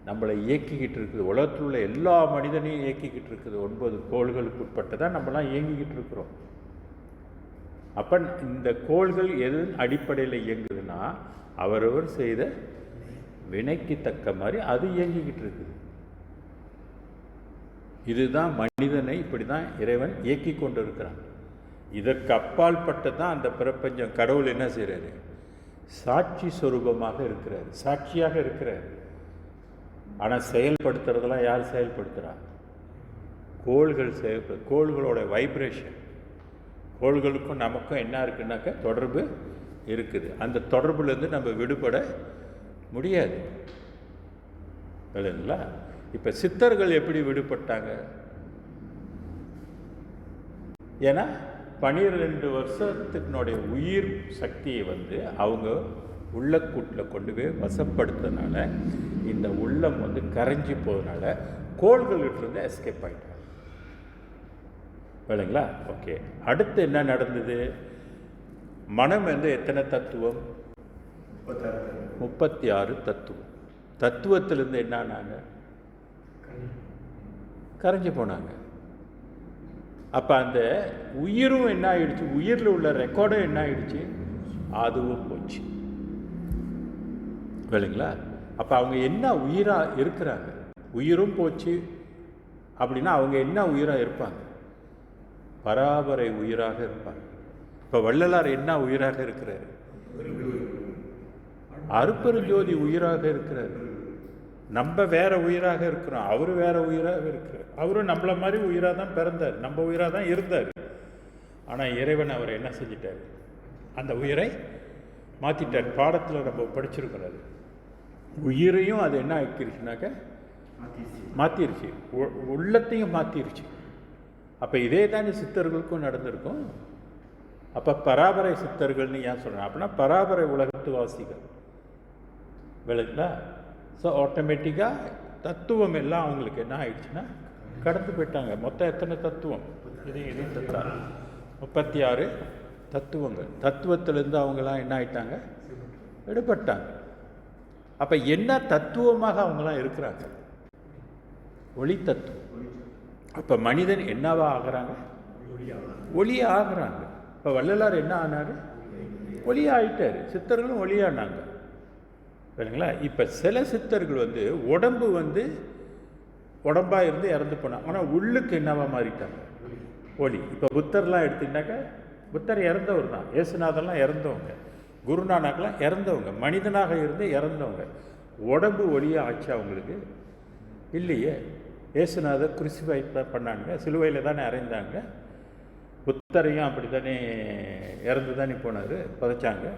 நம்மளை இயக்கிக்கிட்டு இருக்குது. உலகத்தில் உள்ள எல்லா மனிதனையும் இயக்கிக்கிட்டு இருக்குது. 9 கோள்களுக்கு உட்பட்டு தான் நம்மளாம் இயங்கிக்கிட்டு இருக்கிறோம். அப்போ இந்த கோள்கள் எது அடிப்படையில் இயங்குதுன்னா அவரவர் செய்த வினைக்கு தக்க மாதிரி அது இயங்கிக்கிட்டு இருக்குது. இதுதான் மனிதனை இப்படி தான் இறைவன் இயக்கி கொண்டு இருக்கிறான். இதற்கு அப்பாற்பட்டு தான் அந்த பிரபஞ்சம். கடவுள் என்ன செய்கிறாரு? சாட்சி சொரூபமாக இருக்கிறார், சாட்சியாக இருக்கிறார். ஆனால் செயல்படுத்துறதெல்லாம் யார் செயல்படுத்துகிறா? கோள்கள் செயல்படு. கோள்களோட வைப்ரேஷன், கோள்களுக்கும் நமக்கும் என்ன இருக்குன்னாக்க தொடர்பு இருக்குது. அந்த தொடர்புலேருந்து நம்ம விடுபட முடியாது இல்லைங்களா? இப்போ சித்தர்கள் எப்படி விடுபட்டாங்க? ஏன்னா 12 வருஷத்துக்குனுடைய உயிர் சக்தியை அவங்க உள்ளக்கூட்டில் கொண்டு போய் வசப்படுத்துறதுனால இந்த உள்ளம் கரைஞ்சி போகிறதுனால கோள்கள்கிட்ட எஸ்கேப் ஆகிட்டாங்க இல்லைங்களா? ஓகே, அடுத்து என்ன நடந்தது? மனம் எத்தனை தத்துவம்? 36 தத்துவம். தத்துவத்திலிருந்து என்ன ஆனாங்க? கரைஞ்சி போனாங்க. அப்போ அந்த உயிரும் என்ன ஆயிடுச்சு? உயிரில் உள்ள ரெக்கார்டும் என்ன ஆயிடுச்சு? அதுவும் போச்சு இல்லைங்களா? அப்போ அவங்க என்ன உயிராக இருக்கிறாங்க? உயிரும் போச்சு அப்படின்னா அவங்க என்ன உயிராக இருப்பாங்க? பராபரை உயிராக இருப்பாங்க. இப்போ வள்ளலார் என்ன உயிராக இருக்கிறார்? அருட்பெருஞ்சோதி உயிராக இருக்கிறார். நம்ம வேற உயிராக இருக்கிறோம், அவரு வேற உயிராக இருக்கிறார். அவரும் நம்மள மாதிரி உயிராக தான் பிறந்தார், நம்ம உயிராக தான் இருந்தார். ஆனால் இறைவன் அவரை என்ன செஞ்சிட்டார்? அந்த உயிரை மாற்றிட்டார். பாடத்தில் நம்ம படிச்சிருக்கிறாரு. உயிரையும் அது என்ன ஆக்கிருச்சுனாக்க மாற்றிருச்சு, உள்ளத்தையும் மாற்றிருச்சு. அப்போ இதே தானே சித்தர்களுக்கும் நடந்திருக்கும். அப்போ பராபரை சித்தர்கள்னு ஏன் சொல்கிறேன் அப்படின்னா பராபரை உலகத்து வாசிகள் விளக்குங்களா? ஸோ ஆட்டோமேட்டிக்காக தத்துவம் எல்லாம் அவங்களுக்கு என்ன ஆயிடுச்சுன்னா கடந்து போயிட்டாங்க. மொத்தம் எத்தனை தத்துவம்? இதையும் தத்துவம் 36 தத்துவங்கள். தத்துவத்திலேருந்து அவங்களாம் என்ன ஆயிட்டாங்க? விடுபட்டாங்க. அப்போ என்ன தத்துவமாக அவங்களாம் இருக்கிறாங்க? ஒளி தத்துவம். அப்போ மனிதன் என்னவா ஆகிறாங்க? ஒளியா ஆகிறாங்க. இப்போ வள்ளலார் என்ன ஆனார்? ஒளியா ஆயிட்டார். சித்தர்களும் ஒளியானாங்க சரிங்களா? இப்போ சில சித்தர்கள் உடம்பு உடம்பாக இருந்து இறந்து போனாங்க. ஆனால் உள்ளுக்கு என்னவா மாறிட்டாங்க? ஒளி. இப்போ புத்தர்லாம் எடுத்திங்கனாக்கா புத்தர் இறந்தவர் தான். இயேசுநாதர்லாம் இறந்தவங்க, குருநானக்லாம் இறந்தவங்க, மனிதனாக இருந்து இறந்தவங்க. உடம்பு ஒளியாக ஆச்சு அவங்களுக்கு இல்லையே. இயேசுநாதர் குருசிஃபை பண்ணாங்க, சிலுவையில் தானே அறைந்தாங்க. புத்தரையும் அப்படி தானே இறந்து தானே போனார், புதைச்சாங்க.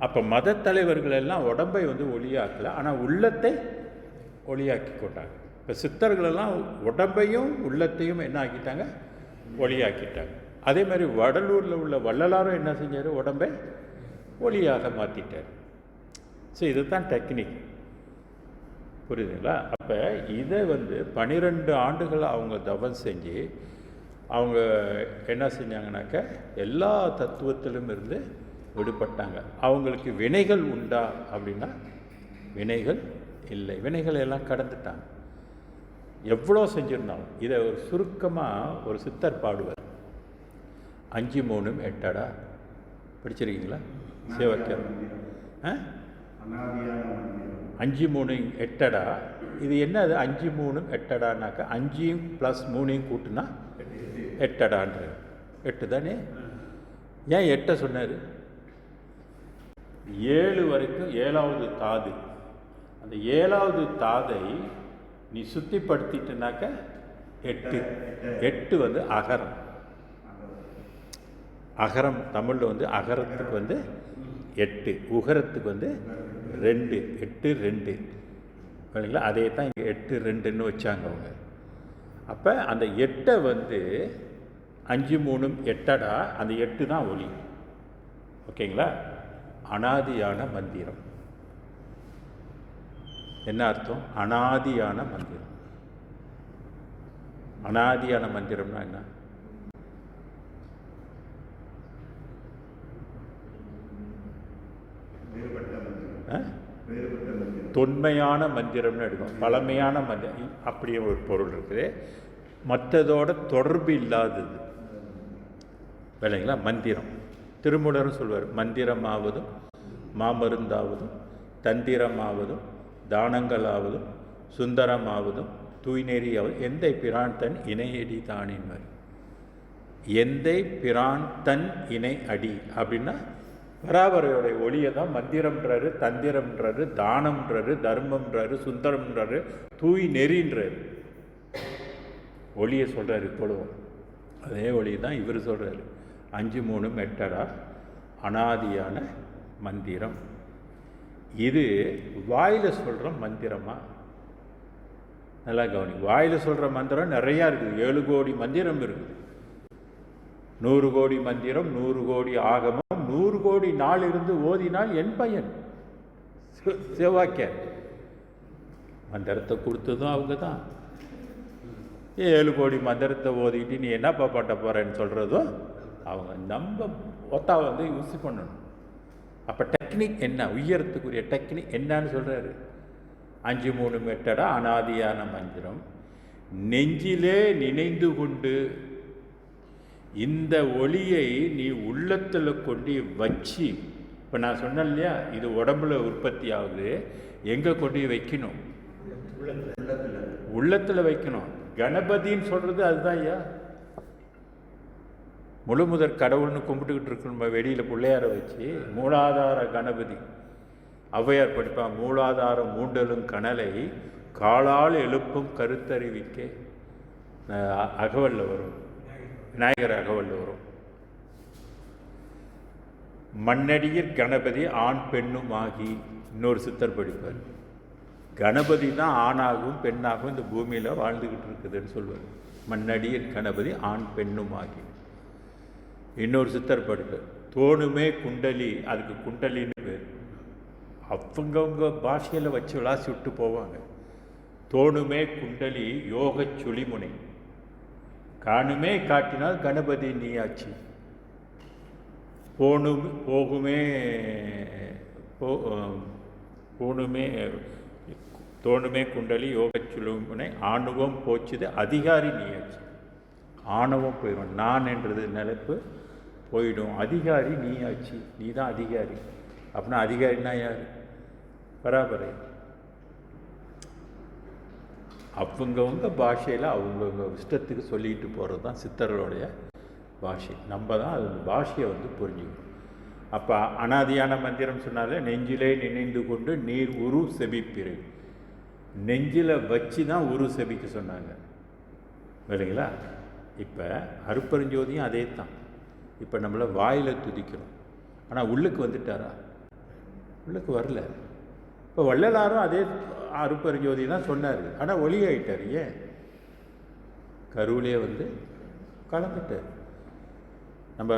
அப்போ மத தலைவர்கள் எல்லாம் உடம்பை ஒளியாக்கலை, ஆனால் உள்ளத்தை ஒளியாக்கி கொண்டாங்க. இப்போ சித்தர்களெல்லாம் உடம்பையும் உள்ளத்தையும் என்ன ஆக்கிட்டாங்க? ஒளியாக்கிட்டாங்க. அதே மாதிரி வடலூரில் உள்ள வள்ளலாரும் என்ன செஞ்சார்? உடம்பை ஒளியாக மாற்றிட்டார். ஸோ இதுதான் டெக்னிக், புரியுதுங்களா? அப்போ இதை 12 ஆண்டுகள் அவங்க தவம் செஞ்சு அவங்க என்ன செஞ்சாங்கனாக்க எல்லா தத்துவத்திலும் இருந்து விடுபட்டாங்க. அவங்களுக்கு வினைகள் உண்டா அப்படின்னா வினைகள் இல்லை. வினைகள் எல்லாம் கடந்துட்டாங்க. எவ்வளோ செஞ்சுருந்தாலும் இதை ஒரு சுருக்கமாக ஒரு சித்தர் பாடுவார். 5 3 8 படிச்சிருக்கீங்களா? சேவக்கியம் 5 3 8 இது என்னது? 5 3 8 5 + 3 கூட்டுனா 8 8 தானே. ஏன் 8 சொன்னார்? 7 வரைக்கும் 7வது தாது. அந்த 7வது தாதை நீ சுத்திப்படுத்திட்டுனாக்க 8 8 அகரம். அகரம் தமிழில் அகரத்துக்கு 8, உகரத்துக்கு 2, 8 2 இல்லைங்களா? அதே தான் இங்கே 8 2ன்னு வச்சாங்க அவங்க. அப்போ அந்த 8 5 3 8 அந்த 8 தான் ஒளி. ஓகேங்களா? அனாதியான மந்திரம். என்ன அர்த்தம்? அனாதியான மந்திரம். அனாதியான மந்திரம்னா என்ன? தொன்மையான மந்திரம்னு எடுக்கும். பழமையான மந்திரம் அப்படியே ஒரு பொருள் இருக்குது. மற்றதோட தொடர்பு இல்லாதது. வேலைங்களா? மந்திரம். திருமூலரும் சொல்வார், மந்திரமாவதும் மாமருந்தாவதும் தந்திரமாவதும் தானங்களாவதும் சுந்தரமாவதும் தூய்நெறியாவது எந்தை பிரான் தன் இணையடி தானின்வர். எந்தை பிரான் தன் இணை அடி அப்படின்னா பராபரையோடைய ஒளியை தான் மந்திரம்ன்றாரு, தந்திரம்ன்றாரு, தானம்ன்றாரு, தர்மம்ன்றாரு, சுந்தரம்ன்றாரு, தூய் நெறின்றாரு. ஒளியை சொல்கிறார். இப்பொழுதும் அதே ஒளி தான் இவர் சொல்கிறாரு. 5 3 எட்டடா அனாதியான மந்திரம். இது வாயில் சொல்கிற மந்திரமா? நல்லா கவனி. வாயில் சொல்கிற மந்திரம் நிறையா இருக்குது. 7 கோடி மந்திரம் இருக்குது. 100 கோடி மந்திரம், 100 கோடி ஆகமம், 100 கோடி நாள் இருந்து ஓதினால் என் பயன். செவ்வாய்க்க மந்திரத்தை கொடுத்ததும் அவங்க தான். 7 கோடி மந்திரத்தை ஓதிக்கிட்டு நீ என்னப்பா பண்ண போகிறேன்னு சொல்கிறதும் அவங்க. நம்ம ஒத்தா வந்து யூஸ் பண்ணணும். அப்போ டெக்னிக் என்ன, உயரத்துக்குரிய டெக்னிக் என்னன்னு சொல்கிறாரு. 5 3 எட்டடா அனாதியான மந்திரம். நெஞ்சிலே நினைந்து கொண்டு இந்த ஒளியை நீ உள்ளத்தில் கொண்டு வச்சு, இப்போ நான் சொன்னேன் இல்லையா, இது உடம்புல உற்பத்தி ஆகுது, எங்கே கொண்டு வைக்கணும்? உள்ளத்தில் வைக்கணும். கணபதின்னு சொல்கிறது அதுதான் ஐயா. முழு முதற் கடவுள்னு கும்பிட்டுக்கிட்டு இருக்கு நம்ம வெளியில் பிள்ளையார வச்சு. மூலாதார கணபதி. ஔவையார் படிப்பான், மூலாதார மூண்டலும் கனலை காலால் எழுப்பும் கருத்தறிவிக்க. அகவலில் வரும், விநாயகர் அகவலில் வரும். மண்ணடியிற் கணபதி ஆண் பெண்ணும் ஆகி. இன்னொரு சித்தர் படிப்பார், கணபதி தான் ஆணாகவும் பெண்ணாகவும் இந்த பூமியில் வாழ்ந்துக்கிட்டு இருக்குதுன்னு சொல்லுவார். மண்ணடியிற் கணபதி ஆண் பெண்ணும் ஆகி. இன்னொரு சித்தர் படிப்பார், தோணுமே குண்டலி, அதுக்கு குண்டலின்னு பேர். அவங்கவுங்க பாஷையில் வச்சு விளாசி விட்டு போவாங்க. தோணுமே குண்டலி யோக சுழிமுனை, காணுமே காட்டினால் கணபதி நீயாச்சு. போகுமே தோணுமே குண்டலி யோக சுழிமுனை ஆணவம் போச்சுது அதிகாரி நீயாச்சு. ஆணவம் போயிடும், நான் என்றது நினைப்பு போயிடும், அதிகாரி நீயாச்சு. நீ தான் அதிகாரி. அப்படின்னா அதிகாரின்னா யார்? பராபரை. அவங்கவுங்க பாஷையில் அவங்கவுங்க இஷ்டத்துக்கு சொல்லிட்டு போகிறது தான் சித்தர்களுடைய பாஷை. நம்ம தான் அது பாஷையை வந்து புரிஞ்சுக்கணும். அப்போ அனாதியான மந்திரம் சொன்னாலே நெஞ்சிலே நினைந்து கொண்டு நீர் உரு செபிப்பிரு. நெஞ்சில் வச்சு தான் உரு செபிக்க சொன்னாங்க, இல்லைங்களா? இப்போ அருப்பெருஞ்சோதியும் அதே தான். இப்போ நம்மளை வாயில் துதிக்கணும், ஆனால் உள்ளுக்கு வந்துட்டாரா? உள்ளுக்கு வரல. இப்போ வள்ளலாரும் அதே அருப்பெருஞ்சோதி தான் சொன்னார், ஆனால் ஒளி ஆகிட்டார். ஏன்? கருவிலே வந்து கலந்துட்டார். நம்ம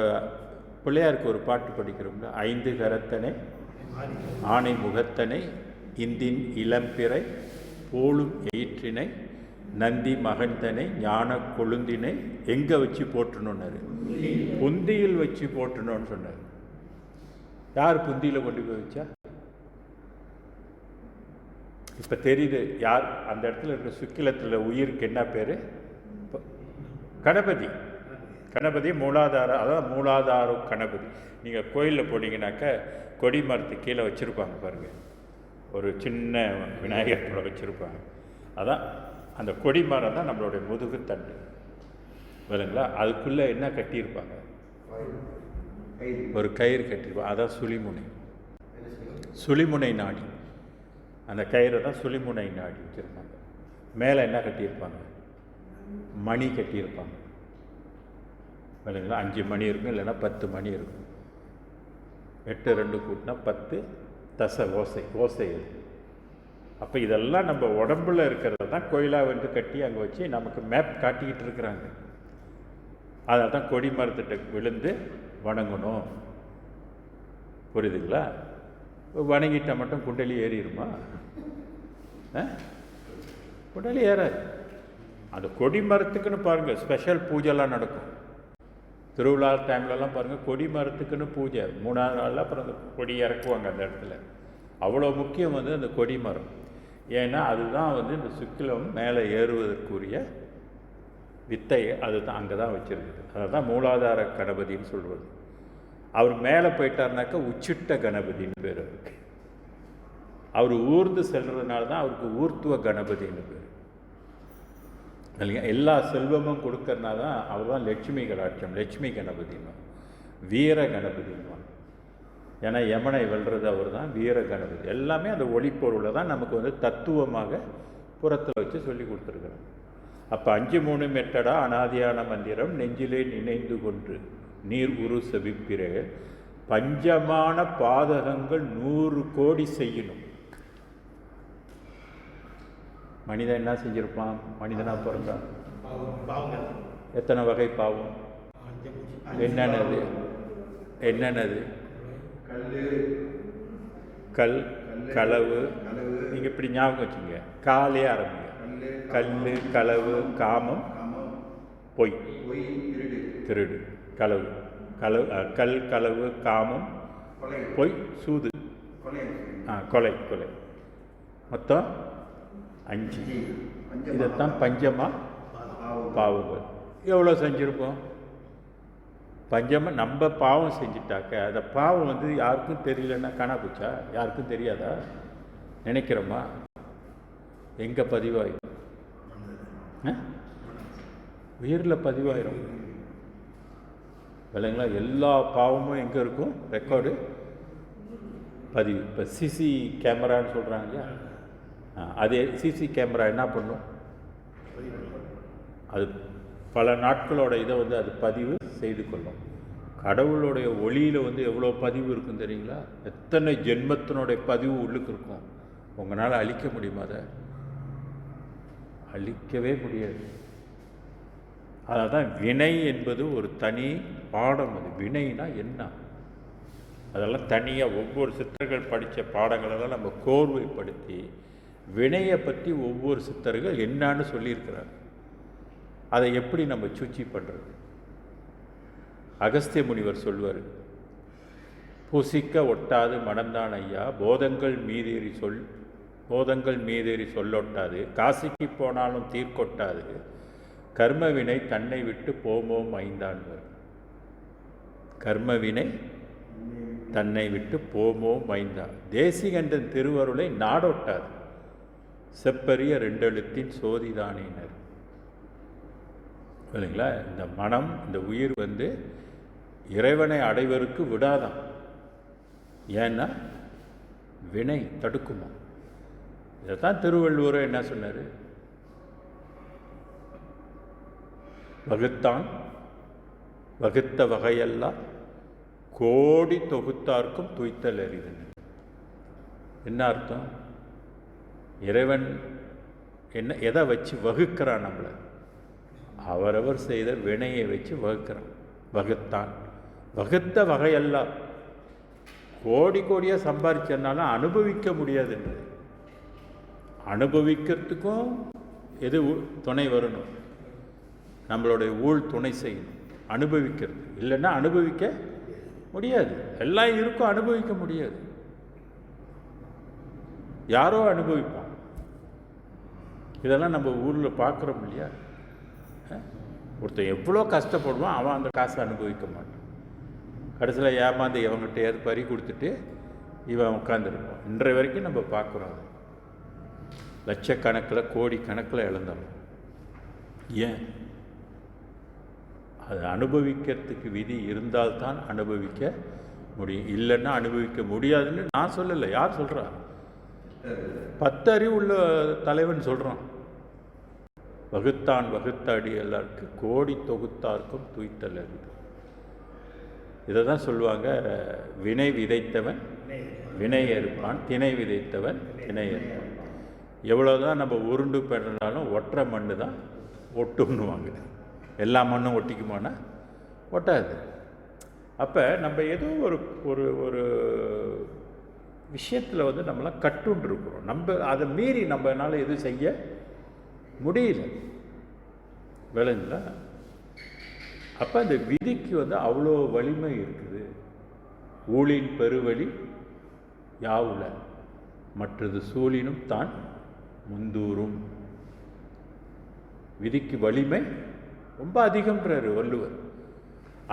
பிள்ளையாருக்கு ஒரு பாட்டு படிக்கிறோம்ல, 5 கரத்தனை ஆணை முகத்தனை இந்தின் இளம்பிறை போலும் எயிற்றினை நந்தி மகந்தனை ஞான கொழுந்தினை எங்கே வச்சு போட்டணுன்னாரு? புந்தியில் வச்சு போட்டணும்னு சொன்னார். யார் புந்தியில் கொண்டு போய் வச்சா? இப்போ தெரியுது யார் அந்த இடத்துல இருக்க. சுக்கிலத்தில் உயிருக்கு என்ன பேர்? கணபதி. கணபதி மூலாதார, அதான் மூலாதார கணபதி. நீங்கள் கோயிலில் போனீங்கன்னாக்க கொடி மரத்து கீழே வச்சுருப்பாங்க பாருங்கள், ஒரு சின்ன விநாயகர் கூட வச்சுருப்பாங்க. அதான் அந்த கொடி மரம் தான் நம்மளுடைய முதுகுத்தண்டு, இல்லைங்களா? அதுக்குள்ளே என்ன கட்டியிருப்பாங்க? ஒரு கயிறு கட்டியிருப்பாங்க. அதான் சுழிமுனை. சுழிமுனை நாடி. அந்த கயிறை தான் சுழிமுனை நாடி வச்சுருப்பாங்க. மேலே என்ன கட்டியிருப்பாங்க? மணி கட்டியிருப்பாங்க, இல்லைங்களா? 5 மணி இருக்கும், இல்லைன்னா 10 மணி இருக்கும். 8 2 கூட்டினா 10 தசை ஓசை அது. அப்போ இதெல்லாம் நம்ம உடம்புல இருக்கிறத தான் கோயிலாக வந்து கட்டி அங்கே வச்சு நமக்கு மேப் காட்டிக்கிட்டு இருக்கிறாங்க. அதை தான் கொடி மரத்திட்ட விழுந்து வணங்கணும், புரியுதுங்களா? வணங்கிட்டால் மட்டும் குண்டலி ஏறிடுமா? குண்டலி ஏறாது. அந்த கொடி மரத்துக்குன்னு பாருங்கள் ஸ்பெஷல் பூஜைலாம் நடக்கும். திருவிழா டைம்லலாம் பாருங்கள், கொடி மரத்துக்குன்னு பூஜை. 3ஆவது நாளில் அப்புறம் அந்த கொடி இறக்குவாங்க அந்த இடத்துல. அவ்வளோ முக்கியம் வந்து அந்த கொடி மரம். ஏன்னா அதுதான் வந்து இந்த சுக்கிலம் மேலே ஏறுவதற்குரிய வித்தை அதுதான் அங்கே தான் வச்சுருக்குது. அதை தான் மூலாதார கணபதின்னு சொல்வது. அவர் மேலே போயிட்டார்னாக்கா உச்சிட்ட கணபதின்னு பேர் அவருக்கு. அவர் ஊர்ந்து செல்றதுனால தான் அவருக்கு ஊர்த்துவ கணபதின்னு பேர் இல்லைங்க. எல்லா செல்வமும் கொடுக்கறதுனால தான் அவர் தான் லட்சுமி கடாட்சம், லட்சுமி கணபதின்னு, வீர கணபதின்னு. ஏன்னா யமனை வெல்றது அவர் தான் வீர கணபதி. எல்லாமே அந்த ஒளிப்பொருளை தான் நமக்கு வந்து தத்துவமாக புறத்தில் வச்சு சொல்லி கொடுத்துருக்குறாங்க. அப்போ 5-3 மெட்டடா அனாதியான மந்திரம் நெஞ்சிலே நினைந்து கொன்று நீர் உரு செவிப்பிற பஞ்சமான பாதகங்கள் 100 கோடி செய்யணும். மனிதன் என்ன செஞ்சிருப்பான்? மனிதனா பிறந்தான், எத்தனை வகை பாவம்? என்னென்னது? கல், களவு. நீங்கள் இப்படி ஞாபகம் வச்சுங்க, காலே ஆரம்பிங்க. கல், களவு, காமம், பொய், திருடு, களவு, கல், களவு, காமம், பொய், சூது, கொலை. மொத்தம் 5. இதைத்தான் பஞ்சமா பாவங்கள். எவ்வளோ செஞ்சுருப்போம்? பஞ்சமாக நம்ம பாவம் செஞ்சிட்டாக்க அந்த பாவம் வந்து யாருக்கும் தெரியலன்னா காணா போச்சா? யாருக்கும் தெரியாதா? நினைக்கிறோமா? எங்கே பதிவாயிடும்? உயிரில் பதிவாயிரும் இல்லைங்களா? எல்லா பாவமும் எங்கே இருக்கும்? ரெக்கார்டு பதிவு. இப்போ சிசி கேமரான்னு சொல்கிறாங்க இல்லையா? அது சிசி கேமரா என்ன பண்ணும்? அது பல நாட்களோட இதை வந்து அது பதிவு செய்து கொள்ளும். கடவுளுடைய ஒளியில் வந்து எவ்வளோ பதிவு இருக்குன்னு தெரியுங்களா? எத்தனை ஜென்மத்தினுடைய பதிவு உள்ளுக்கு இருக்கும். உங்களால் அழிக்க முடியுமா? அதை அழிக்கவே முடியாது. அதான் வினை என்பது ஒரு தனி பாடம். அது வினைனா என்ன? அதெல்லாம் தனியாக ஒவ்வொரு சித்தர்கள் படித்த பாடங்களெல்லாம் நம்ம கோர்வைப்படுத்தி வினையை பற்றி ஒவ்வொரு சித்தர்கள் என்னான்னு சொல்லியிருக்கிறாங்க. அதை எப்படி நம்ம சூழ்ச்சி பண்ணுறது? அகஸ்திய முனிவர் சொல்வார், பூசிக்க ஒட்டாது மனந்தான் ஐயா, போதங்கள் மீதேறி சொல்லொட்டாது, காசிக்கு போனாலும் தீர்க்கொட்டாது, கர்மவினை தன்னை விட்டு போமோம் ஐந்தான்வர். கர்மவினை தன்னை விட்டு போமோம் ஐந்தா. தேசிகண்டன் திருவருளை நாடொட்டாது, செப்பரிய 2 எழுத்தின் சோதிதானினர். இல்லைங்களா? இந்த மனம், இந்த உயிர் வந்து இறைவனை அடைவதற்கு விடாதான். ஏன்னா வினை தடுக்குமா? இதைத்தான் திருவள்ளுவரை என்ன சொன்னார்? வகுத்த வகையெல்லாம் கோடி தொகுத்தார்க்கும் துய்த்தல் அறிவு. என்ன அர்த்தம்? இறைவன் எதை வச்சு வகுக்கிறான்? நம்மளை அவரவர் செய்த வினையை வச்சு வகுக்கிறான். வகுத்த வகையெல்லாம் கோடியாக சம்பாதிச்சதுனால அனுபவிக்க முடியாதுன்னு. அனுபவிக்கிறதுக்கும் எது துணை வரணும்? நம்மளுடைய ஊழ் துணை செய்யணும். அனுபவிக்கிறது இல்லைன்னா அனுபவிக்க முடியாது. எல்லாம் இருக்கும், அனுபவிக்க முடியாது. யாரோ அனுபவிப்பான். இதெல்லாம் நம்ம ஊரில் பார்க்குறோம் இல்லையா? ஒருத்தன் எவ்வளோ கஷ்டப்படுவான், அவன் அந்த காசை அனுபவிக்க மாட்டான். கடைசியில் ஏமாந்து இவங்ககிட்ட ஏது பறி கொடுத்துட்டு இவன் உட்காந்துருப்பான். இன்றைய வரைக்கும் நம்ம பார்க்குறோம். அது லட்சக்கணக்கில் கோடி கணக்கில் இழந்துடும். ஏன்? அது அனுபவிக்கிறதுக்கு விதி இருந்தால்தான் அனுபவிக்க முடியும், இல்லைன்னா அனுபவிக்க முடியாதுன்னு நான் சொல்லலை. யார் சொல்கிறா? 10 அறிவு உள்ள தலைவன் சொல்கிறான். வகுத்தாடி எல்லாருக்கு கோடி தொகுத்தார்க்கும் துய்த்தல் அறிவு. இதை தான் சொல்லுவாங்க, வினை விதைத்தவன் வினை ஏற்பான், திணை விதைத்தவன் திணை ஏற்பான். எவ்வளோதான் நம்ம உருண்டு பெறாலும் ஒற்றை மண்ணு தான் ஒட்டுன்னுவாங்க. எல்லா மண்ணும் ஒட்டிக்குமானா ஒட்டாது. அப்போ நம்ம ஏதோ ஒரு ஒரு விஷயத்தில் வந்து நம்மளாம் கட்டுண்டு இருக்கிறோம். நம்ம அதை மீறி நம்மளால் எதுவும் செய்ய முடியல. விளைங்களா? அப்போ அந்த விதிக்கு வந்து அவ்வளோ வலிமை இருக்குது. ஊழின் பெருவழி யாவுல மற்றது சூழினும் தான் முந்தூரும். விதிக்கு வலிமை ரொம்ப அதிகம்ன்றாரு வள்ளுவர்.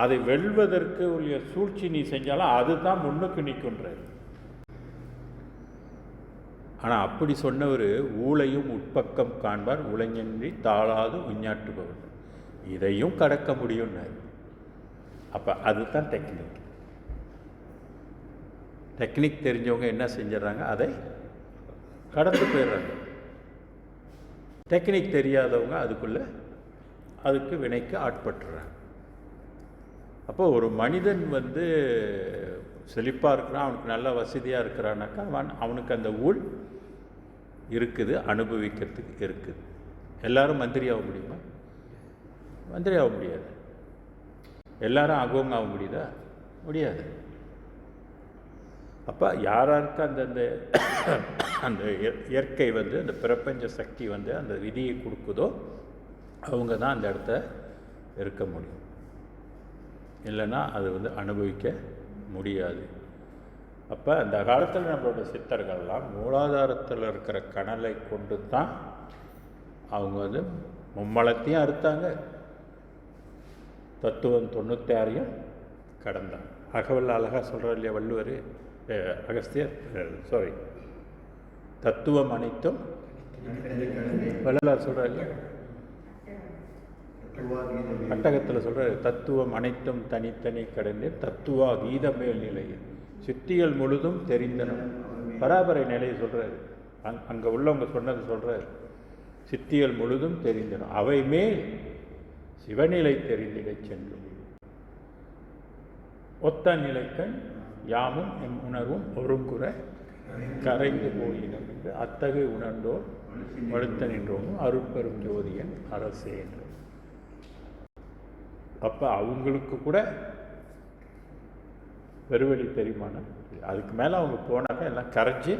அதை வெல்வதற்கு உள்ள சூழ்ச்சி நீ செஞ்சாலும் அதுதான் முன்னுக்கு நிற்குன்றாரு. ஆனால் அப்படி சொன்னவர் ஊழையும் உட்பக்கம் காண்பார் உளைஞன்றி தாளாது உஞ்ஞாட்டுபவர், இதையும் கடக்க முடியும்னாரு. அப்போ அதுதான் டெக்னிக். டெக்னிக் தெரிஞ்சவங்க என்ன செஞ்சிடறாங்க, அதை கடந்து போயிடுறாங்க. டெக்னிக் தெரியாதவங்க அதுக்கு வினைக்கு ஆட்பட்டுறாங்க. அப்போ ஒரு மனிதன் செழிப்பாக இருக்கிறான், அவனுக்கு நல்ல வசதியாக இருக்கிறான்னாக்கா அவனுக்கு அந்த ஊழ் இருக்குது, அனுபவிக்கிறதுக்கு இருக்குது. எல்லாரும் மந்திரி ஆக முடியுமா? மந்திரி ஆக முடியாது. எல்லாரும் அகோங்க ஆக முடியுதா? முடியாது. அப்போ யாராருக்கு அந்தந்த அந்த இயற்கை அந்த பிரபஞ்ச சக்தி அந்த விதியை கொடுக்குதோ அவங்க தான் அந்த இடத்த இருக்க முடியும். இல்லைன்னா அது அனுபவிக்க முடியாது. அப்போ அந்த காலத்தில் நம்மளோட சித்தர்கள்லாம் மூலாதாரத்தில் இருக்கிற கனலை கொண்டு தான் அவங்க மும்மலத்தையும் அறுத்தாங்க, தத்துவம் 96ஐயும் கடந்தாங்க. அகவல் அழகாக சொல்கிறார் இல்லையா வள்ளுவர், அகஸ்தியர், சாரி, தத்துவம் அனைத்தும் வள்ளலார் சொல்கிறார் இல்லையா, அட்டகத்தில் சொல்கிறார், தத்துவம் அனைத்தும் தனித்தனி கடந்து தத்துவா கீதமேல் நிலையில் சித்திகள் முழுதும் தெரிந்தனும் பராபரை நிலையை சொல்கிறார். அங்கே உள்ளவங்க சொன்னது சொல்கிறார், சித்திகள் முழுதும் தெரிந்தனும் அவை மேல் சிவநிலை தெரிந்திட சென்றும் ஒத்த நிலைக்கண் யாமும் எம் உணர்வும் ஒருங்குற கரைந்து போயினும் என்று அத்தகை உணர்ந்தோர் வழுத்த நின்றோம் அருட்பெரும் ஜோதியன் அரசே என்று. அப்போ அவங்களுக்கு கூட பெருவெளி தெரியுமானம், அதுக்கு மேலே அவங்க போனாக்க எல்லாம் கரைஞ்சி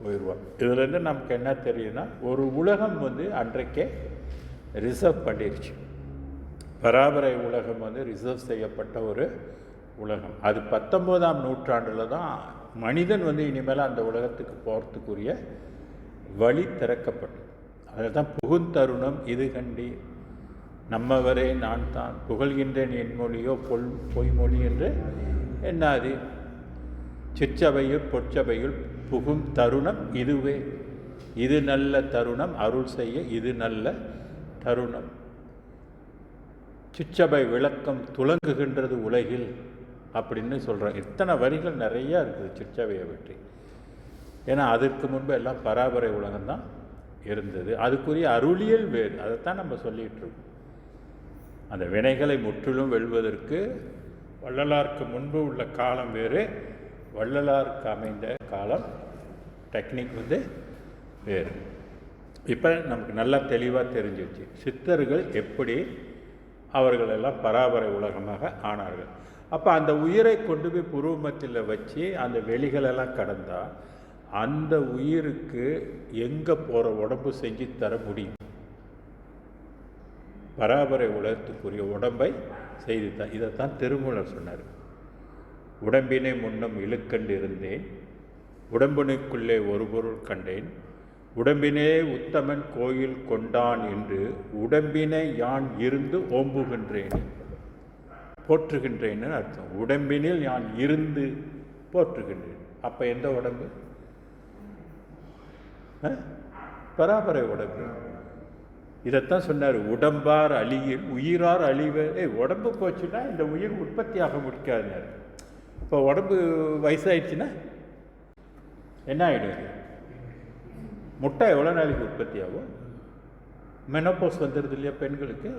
போயிடுவாங்க. இதுலேருந்து நமக்கு என்ன தெரியுதுன்னா, ஒரு உலகம் அன்றைக்கே ரிசர்வ் பண்ணிருச்சு. பராபரை உலகம் ரிசர்வ் செய்யப்பட்ட ஒரு உலகம். அது 19ஆம் நூற்றாண்டில் தான் மனிதன் இனிமேல் அந்த உலகத்துக்கு போகிறதுக்குரிய வழி திறக்கப்பட்டது. அதில் தான் புகுந்தருணம் இது கண்டி நம்மவரே நான் தான் புகழ்கின்றேன் என் மொழியோ பொய்மொழி என்று என்னாது சிற்சபையுள் பொற்சபையுள் புகும் தருணம் இதுவே, இது நல்ல தருணம் அருள் செய்ய, இது நல்ல தருணம். சிற்சபை விளக்கம் துலங்குகின்றது உலகில் அப்படின்னு சொல்கிறோம். இத்தனை வரிகள் நிறையா இருக்குது சிற்சபையை பற்றி. ஏன்னா அதற்கு முன்பு எல்லாம் பராபரை உலகம்தான் இருந்தது. அதுக்குரிய அருளியல் வேறு, அதைத்தான் நம்ம சொல்லிகிட்டு இருக்கோம். அந்த வினைகளை முற்றிலும் வெல்வதற்கு வள்ளலாருக்கு முன்பு உள்ள காலம் வேறு, வள்ளலாருக்கு அமைந்த காலம் டெக்னிக் வேறு. இப்போ நமக்கு நல்லா தெளிவாக தெரிஞ்சிருச்சு சித்தர்கள் எப்படி அவர்களெல்லாம் பராபரை உலகமாக ஆனார்கள். அப்போ அந்த உயிரை கொண்டு போய் புருவமத்தில் வச்சு அந்த வெளிகளெல்லாம் கடந்தால் அந்த உயிருக்கு எங்கே போகிற உடம்பு செஞ்சு தர முடியும்? பராபரை உலகத்துக்குரிய உடம்பை செய்து தான். இதைத்தான் திருமூலர் சொன்னார். உடம்பினை முன்னம் இழுக்கண்டு இருந்தேன், உடம்பினுக்குள்ளே ஒரு பொருள் கண்டேன், உடம்பினே உத்தமன் கோயில் கொண்டான் என்று உடம்பினை யான் இருந்து ஓம்புகின்றேன், போற்றுகின்றேன்னு அர்த்தம். உடம்பினில் யான் இருந்து போற்றுகின்றேன். அப்போ எந்த உடம்பு? பராபரை உடம்பு. இதைத்தான் சொன்னார். உடம்பார் அழியில் உயிரார் அழிவே. உடம்பு போச்சுன்னா இந்த உயிர் உற்பத்தி ஆக முடிக்காதுனார். இப்போ உடம்பு வயசாயிடுச்சுன்னா என்ன ஆகிடும்? முட்டை எவ்வளோ நாளைக்கு உற்பத்தி ஆகும்? மெனோபோஸ் வந்துடுது இல்லையா பெண்களுக்கு?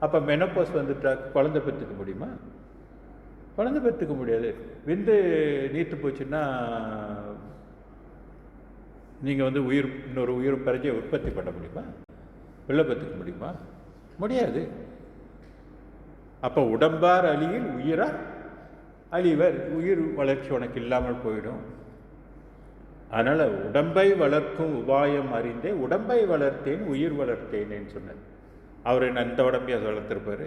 அப்போ மெனோபோஸ் வந்துட்டா குழந்தை பெற்றுக்க முடியுமா? குழந்தை பெற்றுக்க முடியாது. விந்து நீத்து போச்சுன்னா நீங்கள் இன்னொரு உயிர் பறிஞ்சு உற்பத்தி பண்ண முடியுமா? பிள்ளை பெற்றுக்க முடியுமா? முடியாது. அப்போ உடம்பார் அழியில் உயிரார் அழிவர். உயிர் வளர்ச்சி உனக்கு இல்லாமல் போயிடும். அதனால் உடம்பை வளர்க்கும் உபாயம் அறிந்தே உடம்பை வளர்த்தேன் உயிர் வளர்த்தேனேன்னு சொன்னார். அவர் என்ன அந்த உடம்பையா வளர்த்துருப்பார்?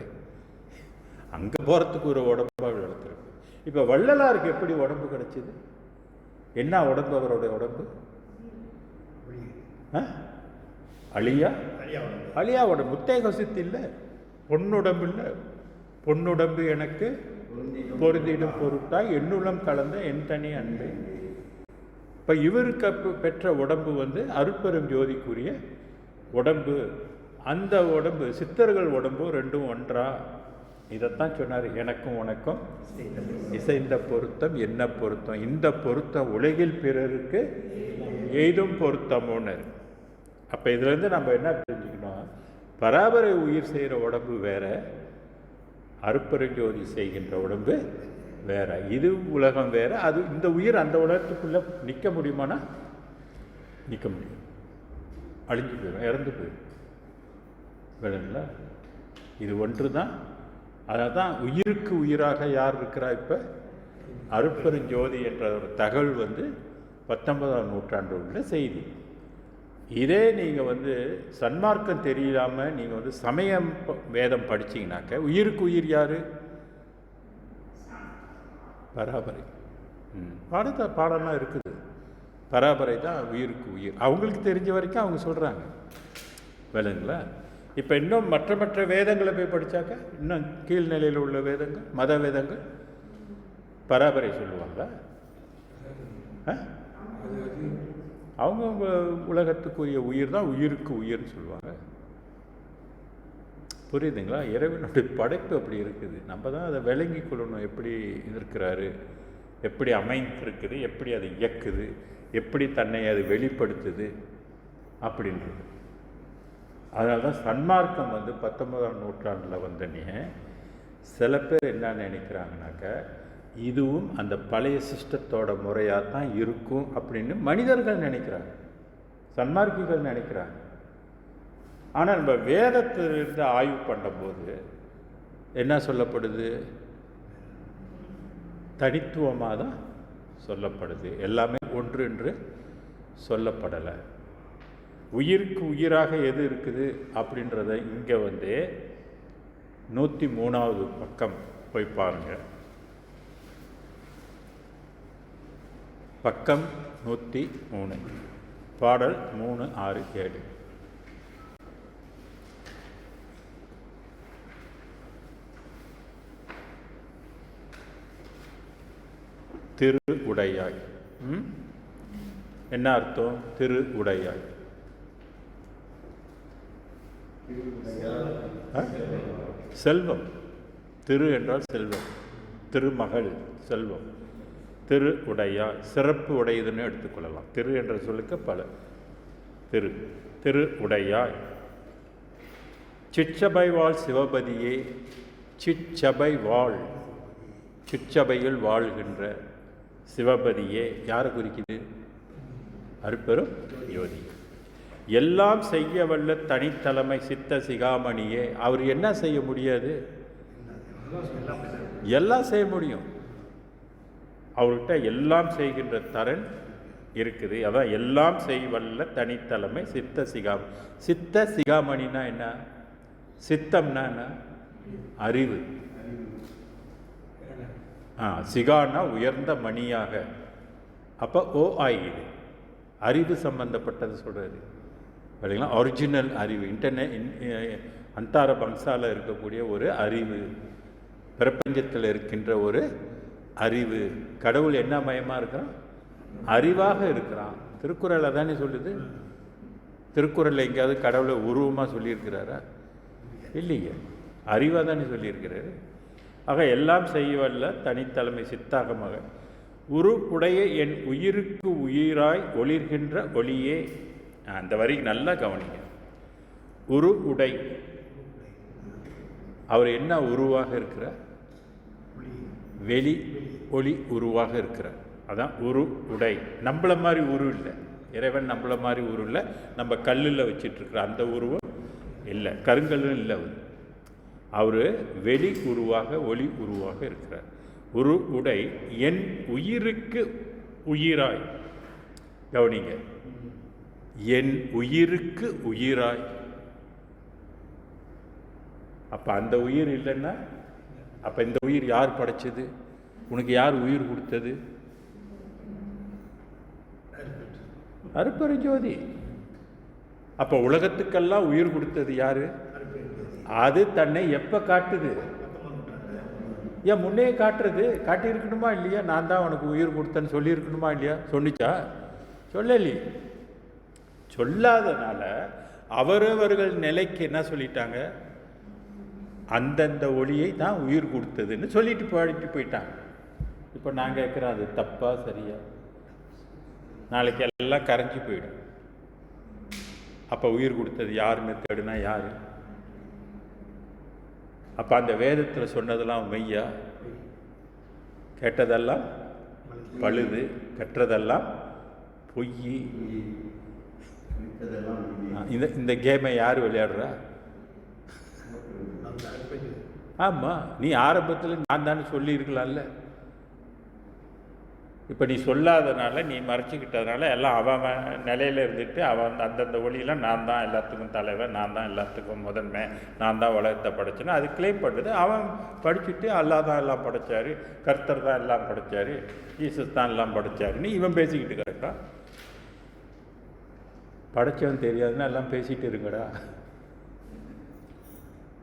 அங்கே போகிறதுக்கு ஒரு உடம்பாக வளர்த்துருப்பார். இப்போ வள்ளலாருக்கு எப்படி உடம்பு கிடச்சிது? என்ன உடம்பு அவருடைய உடம்பு? அழியா உடம்பு. முத்தேக சித்து இல்லை, பொன்னுடம்பில் பொன்னுடம்பு எனக்கு பொருந்திடும் பொருட்டாய் என்னுளம் கலந்த என் தனி அன்பை. இப்போ இவருக்கு பெற்ற உடம்பு வந்து அருட்பெரும் ஜோதிக்குரிய உடம்பு. அந்த உடம்பு சித்தர்கள் உடம்பு ரெண்டும் ஒன்றா. இதைத்தான் சொன்னார், எனக்கும் உனக்கும் இசைந்த பொருத்தம் என்ன பொருத்தம், இந்த பொருத்தம் உலகில் பிறருக்கு எய்தும் பொருத்தமோனர். அப்போ இதுலேருந்து நம்ம என்ன தெரிஞ்சுக்கணும், பராபரை உயிர் செய்கிற உடம்பு வேற, அருட்பெருஞ்சோதி செய்கின்ற உடம்பு வேற. இது உலகம் வேற. அது இந்த உயிர் அந்த உலகத்துக்குள்ளே நிற்க முடியுமானா நிற்க முடியும், அழிஞ்சு போயிடும், இறந்து போயிடும். வேணுங்களா? இது ஒன்று தான். அதை தான் உயிருக்கு உயிராக யார் இருக்கிறா? இப்போ அருட்பெருஞ்சோதி என்ற ஒரு தகவல் வந்து 19ஆம் நூற்றாண்டு உள்ள செய்தி. இதே நீங்கள் வந்து சன்மார்க்கம் தெரியாமல் நீங்கள் வந்து சமயம் வேதம் படிச்சிங்கனாக்க உயிருக்கு உயிர் யார்? பராபரை. பாடம்லாம் இருக்குது. பராபரை தான் உயிருக்கு உயிர். அவங்களுக்கு தெரிஞ்ச வரைக்கும் அவங்க சொல்கிறாங்க. வேலைங்களா? இப்போ இன்னும் மற்ற வேதங்களை போய் படித்தாக்க இன்னும் கீழ்நிலையில் உள்ள வேதங்கள், மத வேதங்கள் பராபரை சொல்லுவாங்க. அவங்க உலகத்துக்குரிய உயிர் தான் உயிருக்கு உயிர்னு சொல்லுவாங்க. புரியுதுங்களா? இறைவனுடைய படைப்பு அப்படி இருக்குது. நம்ம தான் அதை விளங்கி கொள்ளணும். எப்படி இருக்கிறாரு, எப்படி அமைந்திருக்குது, எப்படி அதை இயக்குது, எப்படி தன்னை அது வெளிப்படுத்துது அப்படின்றது. அதனால தான் சன்மார்க்கம் வந்து 19ஆம் நூற்றாண்டில் வந்தனே சில பேர் என்ன நினைக்கிறாங்கனாக்க, இதுவும் அந்த பழைய சிஸ்டத்தோட முறையாக தான் இருக்கும் அப்படின்னு மனிதர்கள் நினைக்கிறாங்க, சன்மார்க்கிகள் நினைக்கிறாங்க. ஆனால் நம்ம வேதத்திலிருந்து ஆய்வு பண்ணும்போது என்ன சொல்லப்படுது? தனித்துவமாக தான் சொல்லப்படுது. எல்லாமே ஒன்று என்று சொல்லப்படலை. உயிருக்கு உயிராக எது இருக்குது அப்படின்றத இங்கே வந்து 103வது பக்கம் போய் பாருங்கள். பக்கம் 103, பாடல் 3, 6, 7. திரு உடையாய். என்ன அர்த்தம்? திரு உடையாய். செல்வம். திரு என்றால் செல்வம். திருமகள் செல்வம். திரு உடையாய், சிறப்பு உடையதுன்னு எடுத்துக்கொள்ளலாம். திரு என்ற சொல்லுக்கு பல. திரு திரு உடையாய். சிற்றபை வாழ் சிவபதியே. சிற்றபை வாழ், சிற்றபையில் வாழ்கின்ற சிவபதியே யாரை குறிக்குது? அருட்பெரும் ஜோதி. எல்லாம் செய்ய வல்ல தனித்தலைமை சித்த சிகாமணியே. அவர் என்ன செய்ய முடியாது? எல்லாம் செய்ய முடியும். அவர்கிட்ட எல்லாம் செய்கின்ற தரன் இருக்குது. அதான் எல்லாம் செய்வல்ல தனித்தலைமை சித்த சிகாமணி. சித்த சிகாமணினா என்ன? சித்தம்னா என்ன? அறிவு. சிகானா உயர்ந்த மணியாக. அப்போ இது அறிவு சம்பந்தப்பட்டது சொல்கிறது இல்லைங்களா? ஒரிஜினல் அறிவு, அந்தார பங்சால இருக்கக்கூடிய ஒரு அறிவு, பிரபஞ்சத்தில் இருக்கின்ற ஒரு அறிவு. கடவுள் என்ன மயமாக இருக்கிறான்? அறிவாக இருக்கிறான். திருக்குறளை தானே சொல்லுது. திருக்குறளில் எங்கேயாவது கடவுளை உருவமாக சொல்லியிருக்கிறாரா? இல்லைங்க, அறிவாக தானே சொல்லியிருக்கிறாரு. ஆக எல்லாம் செய்யவல்ல தனித்தலைமை சித்தாகமாக உரு உடைய என் உயிருக்கு உயிராய் ஒளிர்கின்ற ஒளியே. அந்த வரி நல்லா கவனிங்க. உரு உடை, அவர் என்ன உருவாக இருக்கிறார்? வெளி ஒளி உருவாக இருக்கிறார். அதான் உரு உடை. நம்மள மாதிரி உரு இல்லை. இறைவன் நம்மள மாதிரி உரு இல்லை. நம்ம கல்லில் வச்சிட்ருக்கிற அந்த உருவம் இல்லை, கருங்கல்லும் இல்லை. அவர் வெளி உருவாக ஒளி உருவாக இருக்கிறார். உரு உடை என் உயிருக்கு உயிராய். கவனிங்க, என் உயிருக்கு உயிராய். அப்போ அந்த உயிர் இல்லைன்னா அப்போ இந்த உயிர் யார் படைச்சது? உனக்கு யார் உயிர் கொடுத்தது? அருட்பெருஞ்சோதி. அப்போ உலகத்துக்கெல்லாம் உயிர் கொடுத்தது யாரு? அது தன்னை எப்போ காட்டுது? ஏன் முன்னே காட்டுறது? காட்டியிருக்கணுமா இல்லையா? நான் தான் உனக்கு உயிர் கொடுத்தேன்னு சொல்லியிருக்கணுமா இல்லையா? சொன்னிச்சா? சொல்லலையே. சொல்லாதனால அவரவர்கள் நிலைக்கு என்ன சொல்லிட்டாங்க? அந்தந்த ஒளியை தான் உயிர் கொடுத்ததுன்னு சொல்லிட்டு பாடிட்டு போயிட்டாங்க. இப்போ நான் கேட்குறேன், அது தப்பா சரியா? நாளைக்கு எல்லாம் கரைஞ்சி போயிடும். அப்போ உயிர் கொடுத்தது யாருன்னு தேடுனா யாரு? அப்போ அந்த வேதத்தில் சொன்னதெல்லாம் மெய்யா? கேட்டதெல்லாம் பழுது, கற்றதெல்லாம் பொய். இந்த கேமை யார் விளையாடுறா? ஆமாம், நீ ஆரம்பத்தில் நான் தானே சொல்லியிருக்கலாம்ல. இப்போ நீ சொல்லாதனால, நீ மறைச்சிக்கிட்டதுனால எல்லாம் அவன் நிலையில் இருந்துட்டு அவன் அந்தந்த ஒளியெல்லாம் நான் தான் எல்லாத்துக்கும் தலைவன், நான் தான் எல்லாத்துக்கும் முதன்மை, நான் தான் உலகத்தை படைச்சேன்னு அது கிளைம் பண்ணுறது. அவன் படிச்சுட்டு அல்லா தான் எல்லாம் படைச்சாரு, கர்த்தர் தான் எல்லாம் படைச்சாரு, ஜீசஸ் தான் எல்லாம் படைச்சாருன்னு இவன் பேசிக்கிட்டு கிடக்கான். படைச்சவன் தெரியாதுன்னா எல்லாம் பேசிகிட்டு இருங்கடா.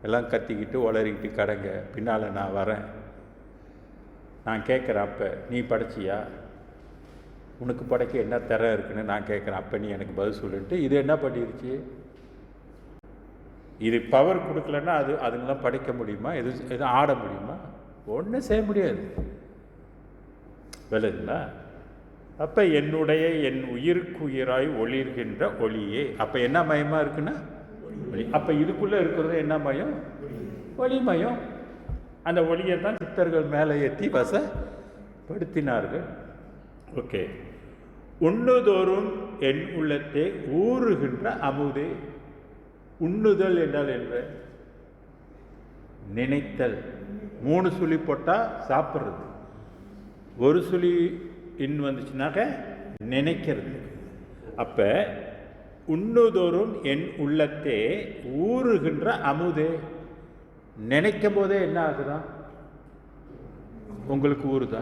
எல்லாம் கத்திக்கிட்டு உளறிக்கிட்டு கடங்க, பின்னால் நான் வரேன். நான் கேட்குறேன், அப்போ நீ படைச்சியா? உனக்கு படைக்க என்ன திறம் இருக்குன்னு நான் கேட்குறேன், அப்போ நீ எனக்கு பதில் சொல்லிட்டு இது என்ன பண்ணிருச்சு? இது பவர் கொடுக்கலன்னா அதுங்களாம் படைக்க முடியுமா? எதுவும் ஆட முடியுமா? ஒன்றும் செய்ய முடியாது. விளங்குங்களா? அப்போ என்னுடைய என் உயிருக்கு உயிராய் ஒளிர்கின்ற ஒளியே. அப்போ என்ன மயமாக இருக்குன்னா ஒளி. அப்போ இதுக்குள்ளே இருக்கிறது என்ன மயம்? ஒளிமயம். அந்த ஒளியை தான் சித்தர்கள் மேலே ஏற்றி வசப்படுத்தினார்கள். ஓகே. உண்ணுதோறும் என் உள்ளத்தை ஊறுகின்ற அமுதே. உண்ணுதல் என்றால் என்ன? நினைத்தல். 3 சுழி போட்டால் சாப்பிட்றது, 1 சுழி வந்துச்சுனாக்க நினைக்கிறது. அப்போ உண்ணுதோறும் என் உள்ளத்தே ஊறுகின்ற அமுதே. நினைக்கும் போதே என்ன ஆகுதான்? உங்களுக்கு ஊறுதா?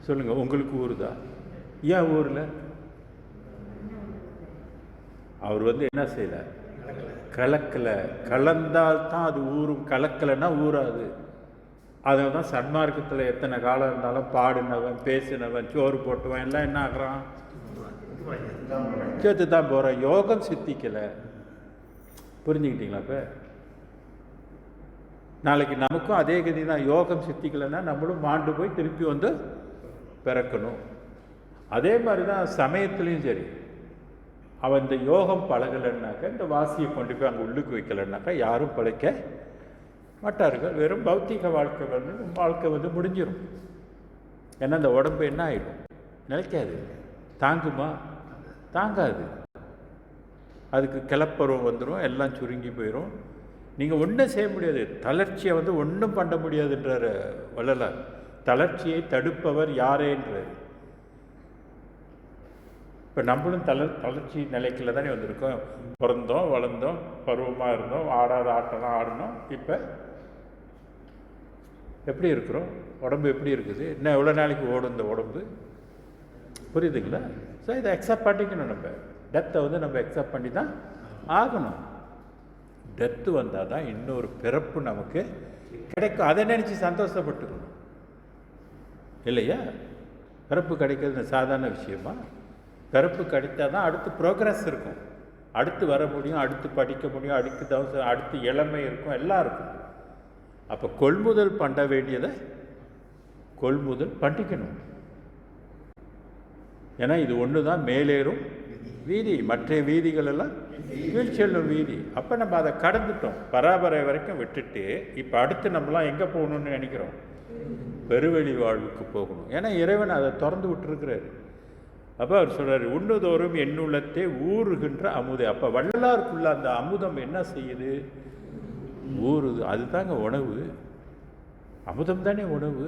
சொல்லுங்க, உங்களுக்கு ஊறுதா? ஏன் ஊரில்? அவர் என்ன செய்யல? கலக்கல. கலந்தால்தான் அது ஊறும், கலக்கலைன்னா ஊறாது. அதனால தான் சன்மார்க்கத்தில் எத்தனை காலம் இருந்தாலும் பாடினவன், பேசினவன், சோறு போட்டுவன் எல்லாம் என்ன ஆகுறான்? சேர்த்து தான் போகிறான். யோகம் சித்திக்கலை. புரிஞ்சுக்கிட்டீங்களா? இப்போ நாளைக்கு நமக்கும் அதே கதி தான். யோகம் சித்திக்கலைன்னா நம்மளும் மாண்டு போய் திருப்பி பிறக்கணும். அதே மாதிரி தான் சமயத்துலேயும் சரி. அவன் இந்த யோகம் பழகலைன்னாக்கா, இந்த வாசியை கொண்டு போய் அங்கே உள்ளுக்கு வைக்கலைன்னாக்கா யாரும் பழைக்க மாட்டார்கள். வெறும் பௌத்திக வாழ்க்கை முடிஞ்சிடும். ஏன்னா இந்த உடம்பு என்ன ஆகிடும்? நிலைக்காது. தாங்குமா? தாங்காது. அதுக்கு கிளப்பருவம் வந்துடும், எல்லாம் சுருங்கி போயிடும். நீங்கள் ஒன்றும் செய்ய முடியாது. தளர்ச்சியை ஒன்றும் பண்ண முடியாதுன்றார் வள்ளலார். தளர்ச்சியை தடுப்பவர் யாரேன்றார். இப்போ நம்மளும் தளர்ச்சி நிலைக்குள்ள தானே வந்திருக்கோம். பிறந்தோம், வளர்ந்தோம், பருவமாக இருந்தோம், ஆடாத ஆட்டம்லாம் ஆடணும். இப்போ எப்படி இருக்கிறோம்? உடம்பு எப்படி இருக்குது? இன்னும் எவ்வளோ நாளைக்கு ஓடும் இந்த உடம்பு? புரியுதுங்களா? ஸோ இதை அக்செப்ட் பண்ணிக்கணும். நம்ம டெத்தை நம்ம அக்செப்ட் பண்ணி தான் ஆகணும். டெத்து வந்தால் தான் இன்னொரு பிறப்பு நமக்கு கிடைக்கும். அதை நினச்சி சந்தோஷப்பட்டுக்கணும் இல்லையா? பிறப்பு கிடைக்கிறது சாதாரண விஷயமா? பிறப்பு கிடைத்தா தான் அடுத்து ப்ரோக்ரஸ் இருக்கும், அடுத்து வர முடியும், அடுத்து படிக்க முடியும், அடுத்து இளமை இருக்கும், எல்லாம் இருக்கும். அப்போ கொள்முதல் பண்ண வேண்டியதை கொள்முதல் பண்ணிக்கணும். ஏன்னா இது ஒன்று தான் மேலேறும் வீதி, மற்ற வீதிகள் எல்லாம் கீழ்ச்செல்லும் வீதி. அப்போ நம்ம அதை கடந்துட்டோம், பராபரை வரைக்கும் விட்டுட்டு இப்போ அடுத்து நம்மளாம் எங்கே போகணும்னு நினைக்கிறோம்? பெருவெளி வாழ்வுக்கு போகணும். ஏன்னா இறைவன் அதை திறந்து விட்டுருக்கிறாரு. அப்போ அவர் சொல்கிறார், உண்ணுதோறும் எண்ணுள்ளத்தை ஊறுகின்ற அமுதே. அப்போ வள்ளலாருக்குள்ள அந்த அமுதம் என்ன செய்யுது? ஊறுது. அதுதாங்க உணவு. அமுதம் தானே உணவு.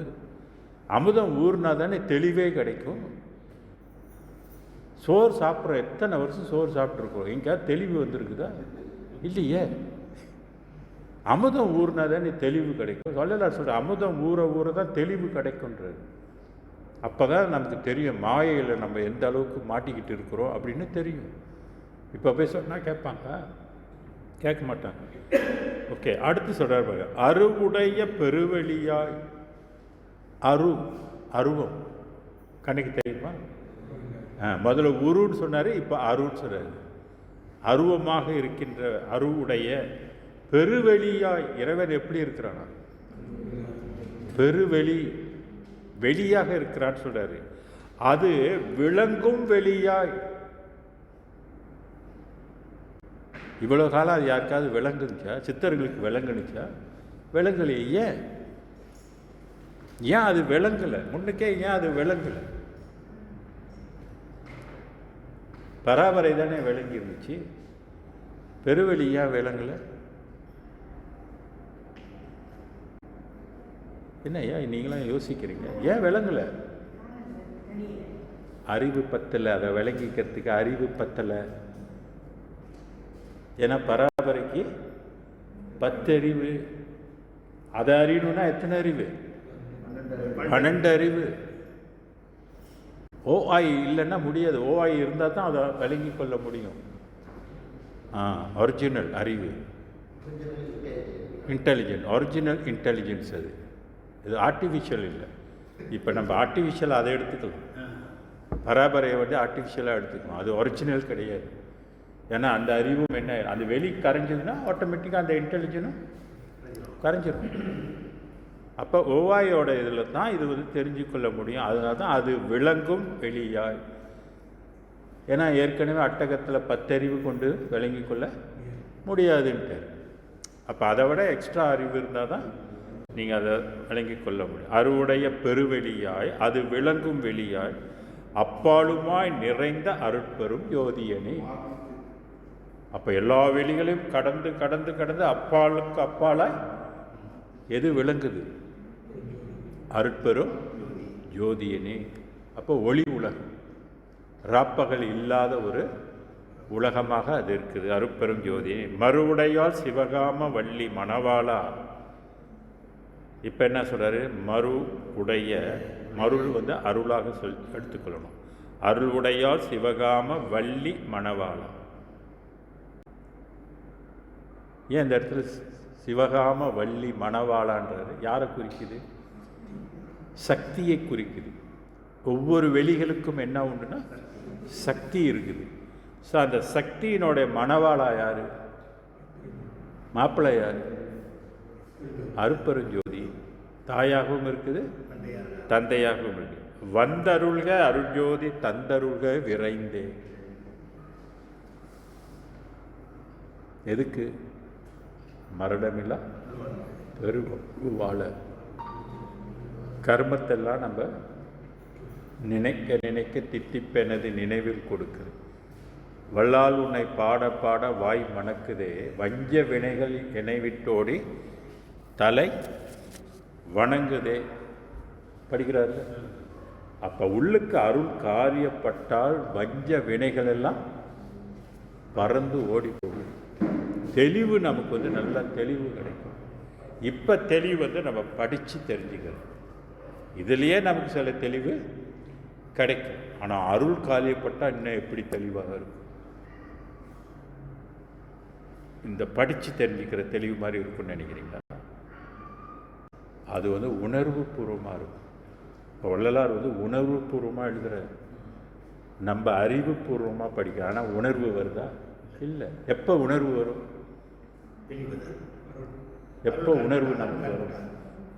அமுதம் ஊறுனா தானே தெளிவே கிடைக்கும். சோறு சாப்பிட்றோம், எத்தனை வருஷம் சோறு சாப்பிட்ருக்கோம், எங்கேயாவது தெளிவு வந்திருக்குதா? இல்லையே. அமுதம் ஊறுனா தானே தெளிவு கிடைக்கும். சொல்லலாம் சொல்கிற அமுதம் ஊற ஊற தான் தெளிவு கிடைக்குன்றது. அப்போ தான் நமக்கு தெரியும் மாயையில் நம்ம எந்த அளவுக்கு மாட்டிக்கிட்டு இருக்கிறோம் அப்படின்னு தெரியும். இப்போ போய் சொன்னால் கேட்பாங்க, கேட்க மாட்டாங்க. ஓகே, அடுத்து சொல்கிறார் பாருங்க, அருவுடைய பெருவெளியாய். அருவம் கண்ணுக்கு தெரியுமா? முதல்ல உருன்னு சொன்னார், இப்போ அருன்னு சொல்கிறார். அருவமாக இருக்கின்ற அருவுடைய பெருவெளியாய் இறைவன் எப்படி இருக்கிறானா? பெருவெளி, வெளியாக இருக்கிறான்னு சொல்றாரு. அது விளங்கும் வெளியாய். இவ்வளவு காலம் அது யாருக்காவது விளங்குச்சா? சித்தர்களுக்கு விளங்குனுச்சா? விளங்கலையே. ஏன் அது விளங்கலை? முன்னுக்கே ஏன் அது விளங்கலை? பராபரை தானே விளங்கி இருந்துச்சு, பெருவெளி ஏன் விளங்கலை? என்ன ஏன் நீங்களாம் யோசிக்கிறீங்க? ஏன் விளங்கலை? அறிவு பத்தலை. அதை விளங்கிக்கிறதுக்கு அறிவு பத்தலை. ஏன்னா பராபரைக்கு 10 அறிவு. அதை அறியணும்னா எத்தனை அறிவு? 12 அறிவு. ஓஆய் இல்லைன்னா முடியாது. ஓஆய் இருந்தால் தான் அதை விளங்கி கொள்ள முடியும். ஒரிஜினல் அறிவு, இன்டெலிஜென்ட், ஒரிஜினல் இன்டெலிஜென்ஸ். அது இது ஆர்டிஃபிஷியல் இல்லை. இப்போ நம்ம ஆர்டிஃபிஷியல் அதை எடுத்துக்கலாம், பராபரையை வந்து ஆர்டிஃபிஷியலாக எடுத்துக்கலாம். அது ஒரிஜினல் கிடையாது. ஏன்னா அந்த அறிவும் என்ன, அந்த வெளி கரைஞ்சதுன்னா ஆட்டோமேட்டிக்காக அந்த இன்டெலிஜென்ஸும் கரைஞ்சிடும். அப்போ ஓவாயோட இதில் தான் இது வந்து தெரிஞ்சு கொள்ள முடியும். அதனால தான் அது விளங்கும் வெளியாய். ஏன்னா ஏற்கனவே அட்டகத்தில் 10 அறிவு கொண்டு விளங்கி கொள்ள முடியாதுன்ட்டார். அப்போ அதை விட எக்ஸ்ட்ரா அறிவு இருந்தால் தான் நீங்கள் அதை விளங்கி கொள்ள முடியும். அருவுடைய பெருவெளியாய், அது விளங்கும் வெளியாய், அப்பாலுமாய் நிறைந்த அருட்பெரும் யோதியனே. அப்போ எல்லா வெளிகளையும் கடந்து கடந்து கடந்து அப்பாலுக்கு அப்பாலாய் எது விளங்குது? அருட்பெரும் ஜோதியனே. அப்போ ஒளி உலகம், ராப்பகல் இல்லாத ஒரு உலகமாக அது இருக்குது. அருட்பெரும் ஜோதியனே. மறுவுடையால் சிவகாம வள்ளி மணவாளா. இப்போ என்ன சொல்கிறாரு? மறு உடைய, மருள் வந்து அருளாக எடுத்துக்கொள்ளணும். அருள் உடையால் சிவகாம வள்ளி மணவாளா. ஏன் இந்த இடத்துல சிவகாம வள்ளி மணவாளான்றது யாரை குறிக்குது? சக்தியை குறிக்குது. ஒவ்வொரு வெளிகளுக்கும் என்ன உண்டுன்னா சக்தி இருக்குது. ஸோ அந்த சக்தியினுடைய மணவாளா யாரு? மாப்பிள்ளை யாரு? அருட்பெருஞ்சோதி. தாயாகவும் இருக்குது, தந்தையாகவும் இருக்குது. வந்தருள்க அருட்ஜோதி தந்தருள்க விரைந்தே. எதுக்கு? மரணமில்லா பெருவாழ. கர்மத்தெல்லாம் நம்ம நினைக்க நினைக்க தித்திப்பெனது நினைவில் கொடுக்குது. வல்லால் உன்னை பாட பாட வாய் மணக்குதே, வஞ்ச வினைகள் என்னை விட்டோடி தலை வணங்குதே. படிக்கிறாரு. அப்போ உள்ளுக்கு அருள் காரியப்பட்டால் வஞ்ச வினைகள் எல்லாம் பறந்து ஓடி போகும். தெளிவு நமக்கு வந்து நல்ல தெளிவு கிடைக்கும். இப்போ தெளிவு வந்து நம்ம படித்து தெரிஞ்சுக்கிறோம். இதுலேயே நமக்கு சில தெளிவு கிடைக்கும். ஆனால் அருள் காரியப்பட்டால் இன்னும் எப்படி தெளிவாக இருக்கும்? இந்த படித்து தெரிஞ்சுக்கிற தெளிவு மாதிரி இருக்கும்னு நினைக்கிறீங்களா? அது வந்து உணர்வு பூர்வமாக இருக்கும். இப்போ வள்ளலார் வந்து உணர்வு பூர்வமாக எழுதுகிறார். நம்ம அறிவு பூர்வமாக படிக்கிறோம். ஆனால் உணர்வு வருதா? இல்லை. எப்போ உணர்வு வரும்? எப்போ உணர்வு நமக்கு வரும்?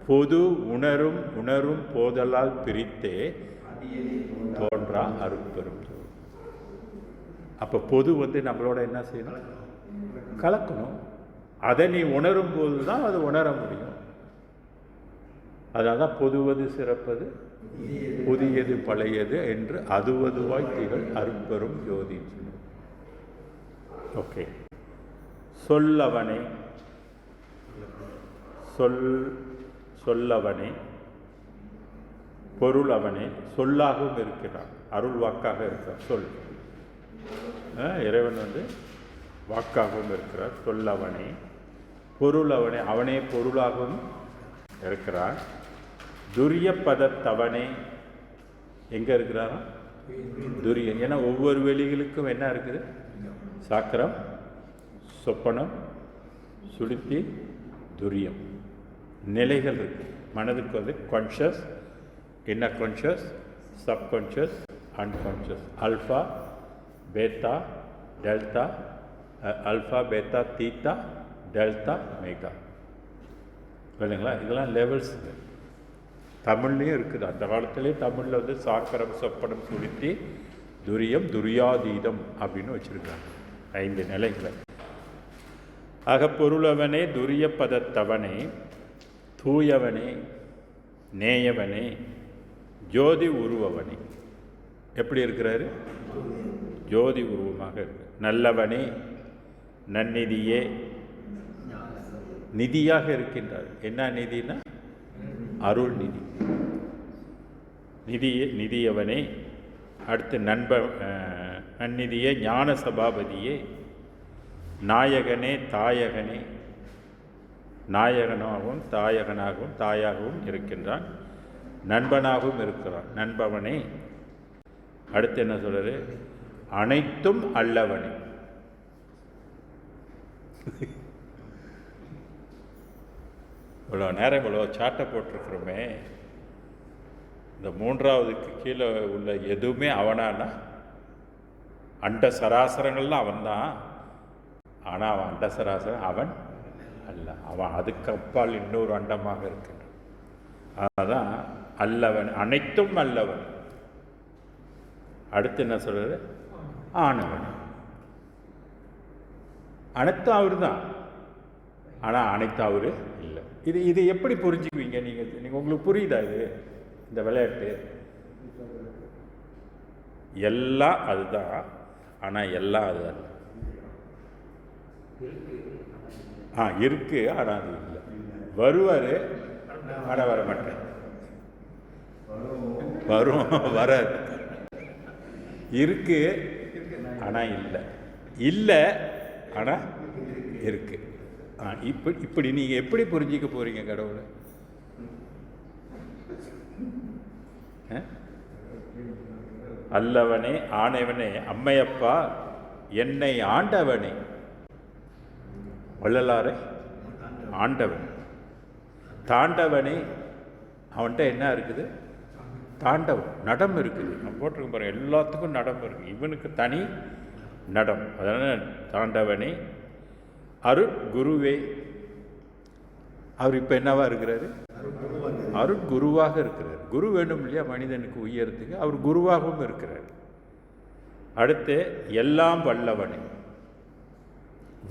பொது உணரும் உணரும் போதலால் பிரித்தே தோன்றா அருட்பெரும். அப்போ பொது வந்து நம்மளோட என்ன செய்யணும்? கலக்கணும். அதை நீ உணரும் போது தான் அது உணர முடியும். அதனால தான் பொதுவது சிறப்பது, புதியது பழையது என்று அதுவதுவாய் திகழ் அருட்பெரும் ஜோதி. ஓகே. சொல்லவனே, சொல்லவனே, பொருள் அவனே, சொல்லாகவும் இருக்கிறான், அருள் வாக்காக இருக்கிறான். சொல் இறைவன் வந்து வாக்காகவும் இருக்கிறார். சொல்லவனே, பொருள் அவனே, அவனே பொருளாகவும் இருக்கிறான். துரிய பதத்தவனே எங்கே இருக்கிறாரா? துரியன். ஏன்னா ஒவ்வொரு வெளிகளுக்கும் என்ன இருக்குது? சாக்கரம், சொப்பனம், சுளுத்தி, துரியம். நிலைகள் இருக்கு மனதுக்கு வந்து conscious, inner conscious, subconscious, unconscious. Alpha, beta, delta, alpha, beta, theta, delta, mega. இல்லைங்களா? இதெல்லாம் லெவல்ஸ் தமிழ்லேயும் இருக்குது. அந்த காலத்துலேயே தமிழில் வந்து சாக்கரம், சொப்பனம், சுளுத்தி, துரியம், துரியாதீதம் அப்படின்னு வச்சுருக்காங்க 5 நிலைகளை. அகப்பொருளவனே, துரிய பதத்தவனே, தூயவனே, நேயவனே, ஜோதி உருவவனே. எப்படி இருக்கிறாரு? ஜோதி உருவமாக இருக்கு. நல்லவனே, நன்னிதியே, நிதியாக இருக்கின்றார். என்ன நிதினா? அருள் நிதி. நிதியவனே. அடுத்து நன்னிதியே, ஞான சபாபதியே, நாயகனே, தாயகனே. நாயகனாகவும் தாயகனாகவும் தாயாகவும் இருக்கின்றான், நண்பனாகவும் இருக்கிறான். நண்பவனே. அடுத்து என்ன சொல்றது? அனைத்தும் அல்லவனே. இவ்வளோ நேரம் இவ்வளோ சாட்டை போட்டிருக்கிறோமே, இந்த 3வதுக்கு கீழே உள்ள எதுவுமே அவனானா? அண்ட சராசரங்கள்லாம் அவன்தான். ஆனால் அவன் அண்ட சராசரன் அவன் அல்ல. அவன் அதுக்கு அப்பால் இன்னொரு அண்டமாக இருக்கின்றான். அதுதான் அல்லவன், அனைத்தும் அல்லவன். அடுத்து என்ன சொல்றது? ஆனவன். அனைத்தும் அவரு தான், ஆனால் அனைத்தும் அவரு இல்லை. இது எப்படி புரிஞ்சுக்குவீங்க நீங்கள்? உங்களுக்கு புரியுதா இது, இந்த விளையாட்டு? எல்லாம் அதுதான், ஆனால் எல்லாம் அது அல்ல. இருக்கு, ஆனால் அது இல்லை. வருவார், ஆனால் வர மாட்டேன். வரும், வராது. இருக்கு, ஆனால் இல்லை. இல்லை, ஆனால் இருக்கு. இப்படி நீங்கள் எப்படி புரிஞ்சிக்க போறீங்க கடவுளை? அல்லவனே, ஆனவனே, அம்மையப்பா, என்னை ஆண்டவனே. வள்ளலாரை ஆண்டவன். தாண்டவனே. அவன்கிட்ட என்ன இருக்குது? தாண்டவம், நடம் இருக்குது. நம்ம போட்டிருக்க பாருங்க, எல்லாத்துக்கும் நடம் இருக்குது. இவனுக்கு தனி நடம். அதனால் தாண்டவனே. அருட்குருவே. அவர் இப்போ என்னவா இருக்கிறாரு? அருட்குருவாக இருக்கிறார். குரு வேணும் இல்லையா மனிதனுக்கு உயரத்துக்கு? அவர் குருவாகவும் இருக்கிறார். அடுத்து எல்லாம் வல்லவனே.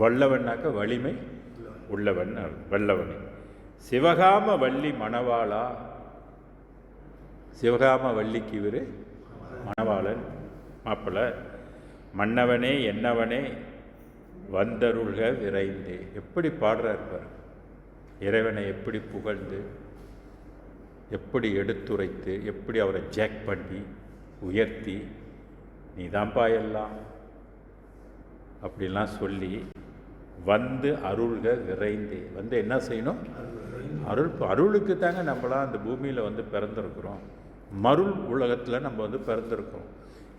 வல்லவனாக்க வலிமை உள்ளவன், வல்லவனே. சிவகாம வள்ளி மணவாளா. சிவகாம வள்ளிக்கு இவர் மணவாளன், மாப்பிள்ளை. மன்னவனே, என்னவனே, வந்தருள்க விரைந்தே. எப்படி பாடுறார் பாரு, இறைவனை எப்படி புகழ்ந்து, எப்படி எடுத்துரைத்து, எப்படி அவரை ஜேக் பண்ணி உயர்த்தி, நீ தான்ப்பா எல்லாம் அப்படிலாம் சொல்லி வந்து அருள்க விரைந்தே. வந்து என்ன செய்யணும்? அருளுக்கு தாங்க நம்மளாம் அந்த பூமியில் வந்து பிறந்திருக்கிறோம். மருள் உலகத்தில் நம்ம வந்து பிறந்திருக்கிறோம்.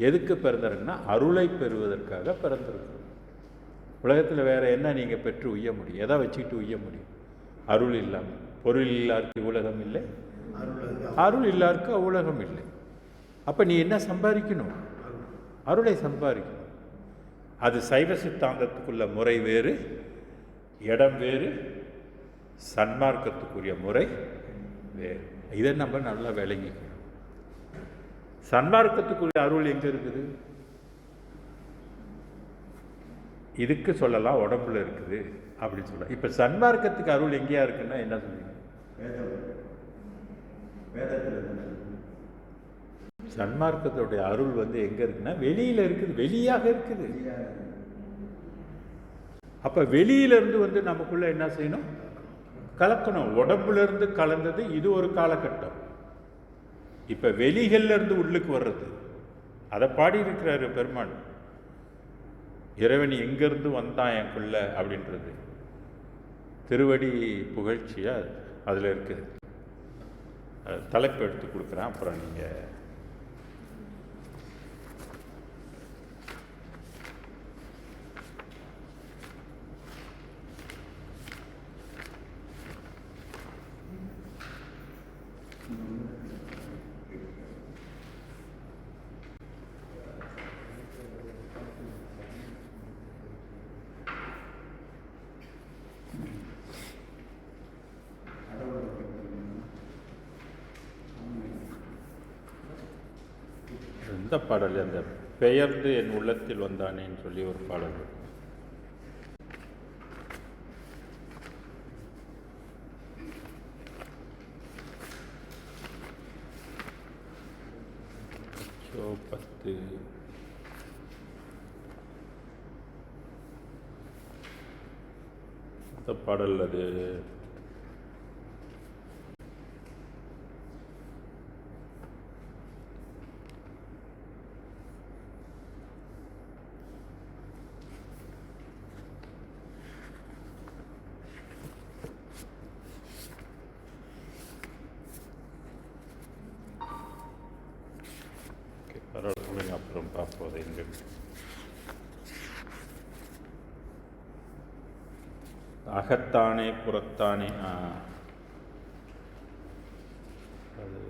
எதுக்கு பிறந்திருக்குன்னா அருளை பெறுவதற்காக பிறந்திருக்கிறோம். உலகத்தில் வேறு என்ன நீங்கள் பெற்று உய்ய முடியும்? எதை வச்சுக்கிட்டு உய்ய முடியும்? அருள் இல்லாமல். பொருள் இல்லாருக்கு உலகம் இல்லை, அருள் இல்லாருக்கு உலகம் இல்லை. அப்போ நீ என்ன சம்பாதிக்கணும்? அருளை சம்பாதிக்கணும். அது சைவ சித்தாந்தத்துக்குள்ள முறை வேறு, இடம் வேறு, சன்மார்க்கத்துக்குரிய முறை வேறு. இதை நம்ம நல்லா விளங்கிக்கணும். சன்மார்க்கத்துக்குரிய அருள் எங்கே இருக்குது? இதுக்கு சொல்லலாம் உடம்புல இருக்குது அப்படின்னு சொல்லலாம். இப்போ சன்மார்க்கத்துக்கு அருள் எங்கேயா இருக்குன்னா என்ன சொல்லுவீங்க? சன்மார்க்கத்துடைய அருள் வந்து எங்க இருக்குன்னா வெளியில இருக்குது, வெளியாக இருக்குது. அப்ப வெளியிலிருந்து வந்து நமக்குள்ள என்ன செய்யணும்? கலக்கணும். உடம்புல இருந்து கலந்தது இது ஒரு காலகட்டம். இப்ப வெளிகள்ல இருந்து உள்ளுக்கு வர்றது, அதை பாடி இருக்கிறாரு பெருமாள். இறைவன் எங்கிருந்து வந்தான் எனக்குள்ள அப்படின்றது திருவடி புகழ்ச்சியா அதுல இருக்குது. தலைப்பு எடுத்து கொடுக்குறேன், அப்புறம் நீங்க இந்த பாடல் அந்த பெயர்ந்து என் உள்ளத்தில் வந்தானேன்னு சொல்லி ஒரு பாடல் இருக்கு. பத்து இந்த பாடல் அது பரவாயில்ல, அப்புறம் பார்ப்போம். எங்க அகத்தானே புறத்தானே அது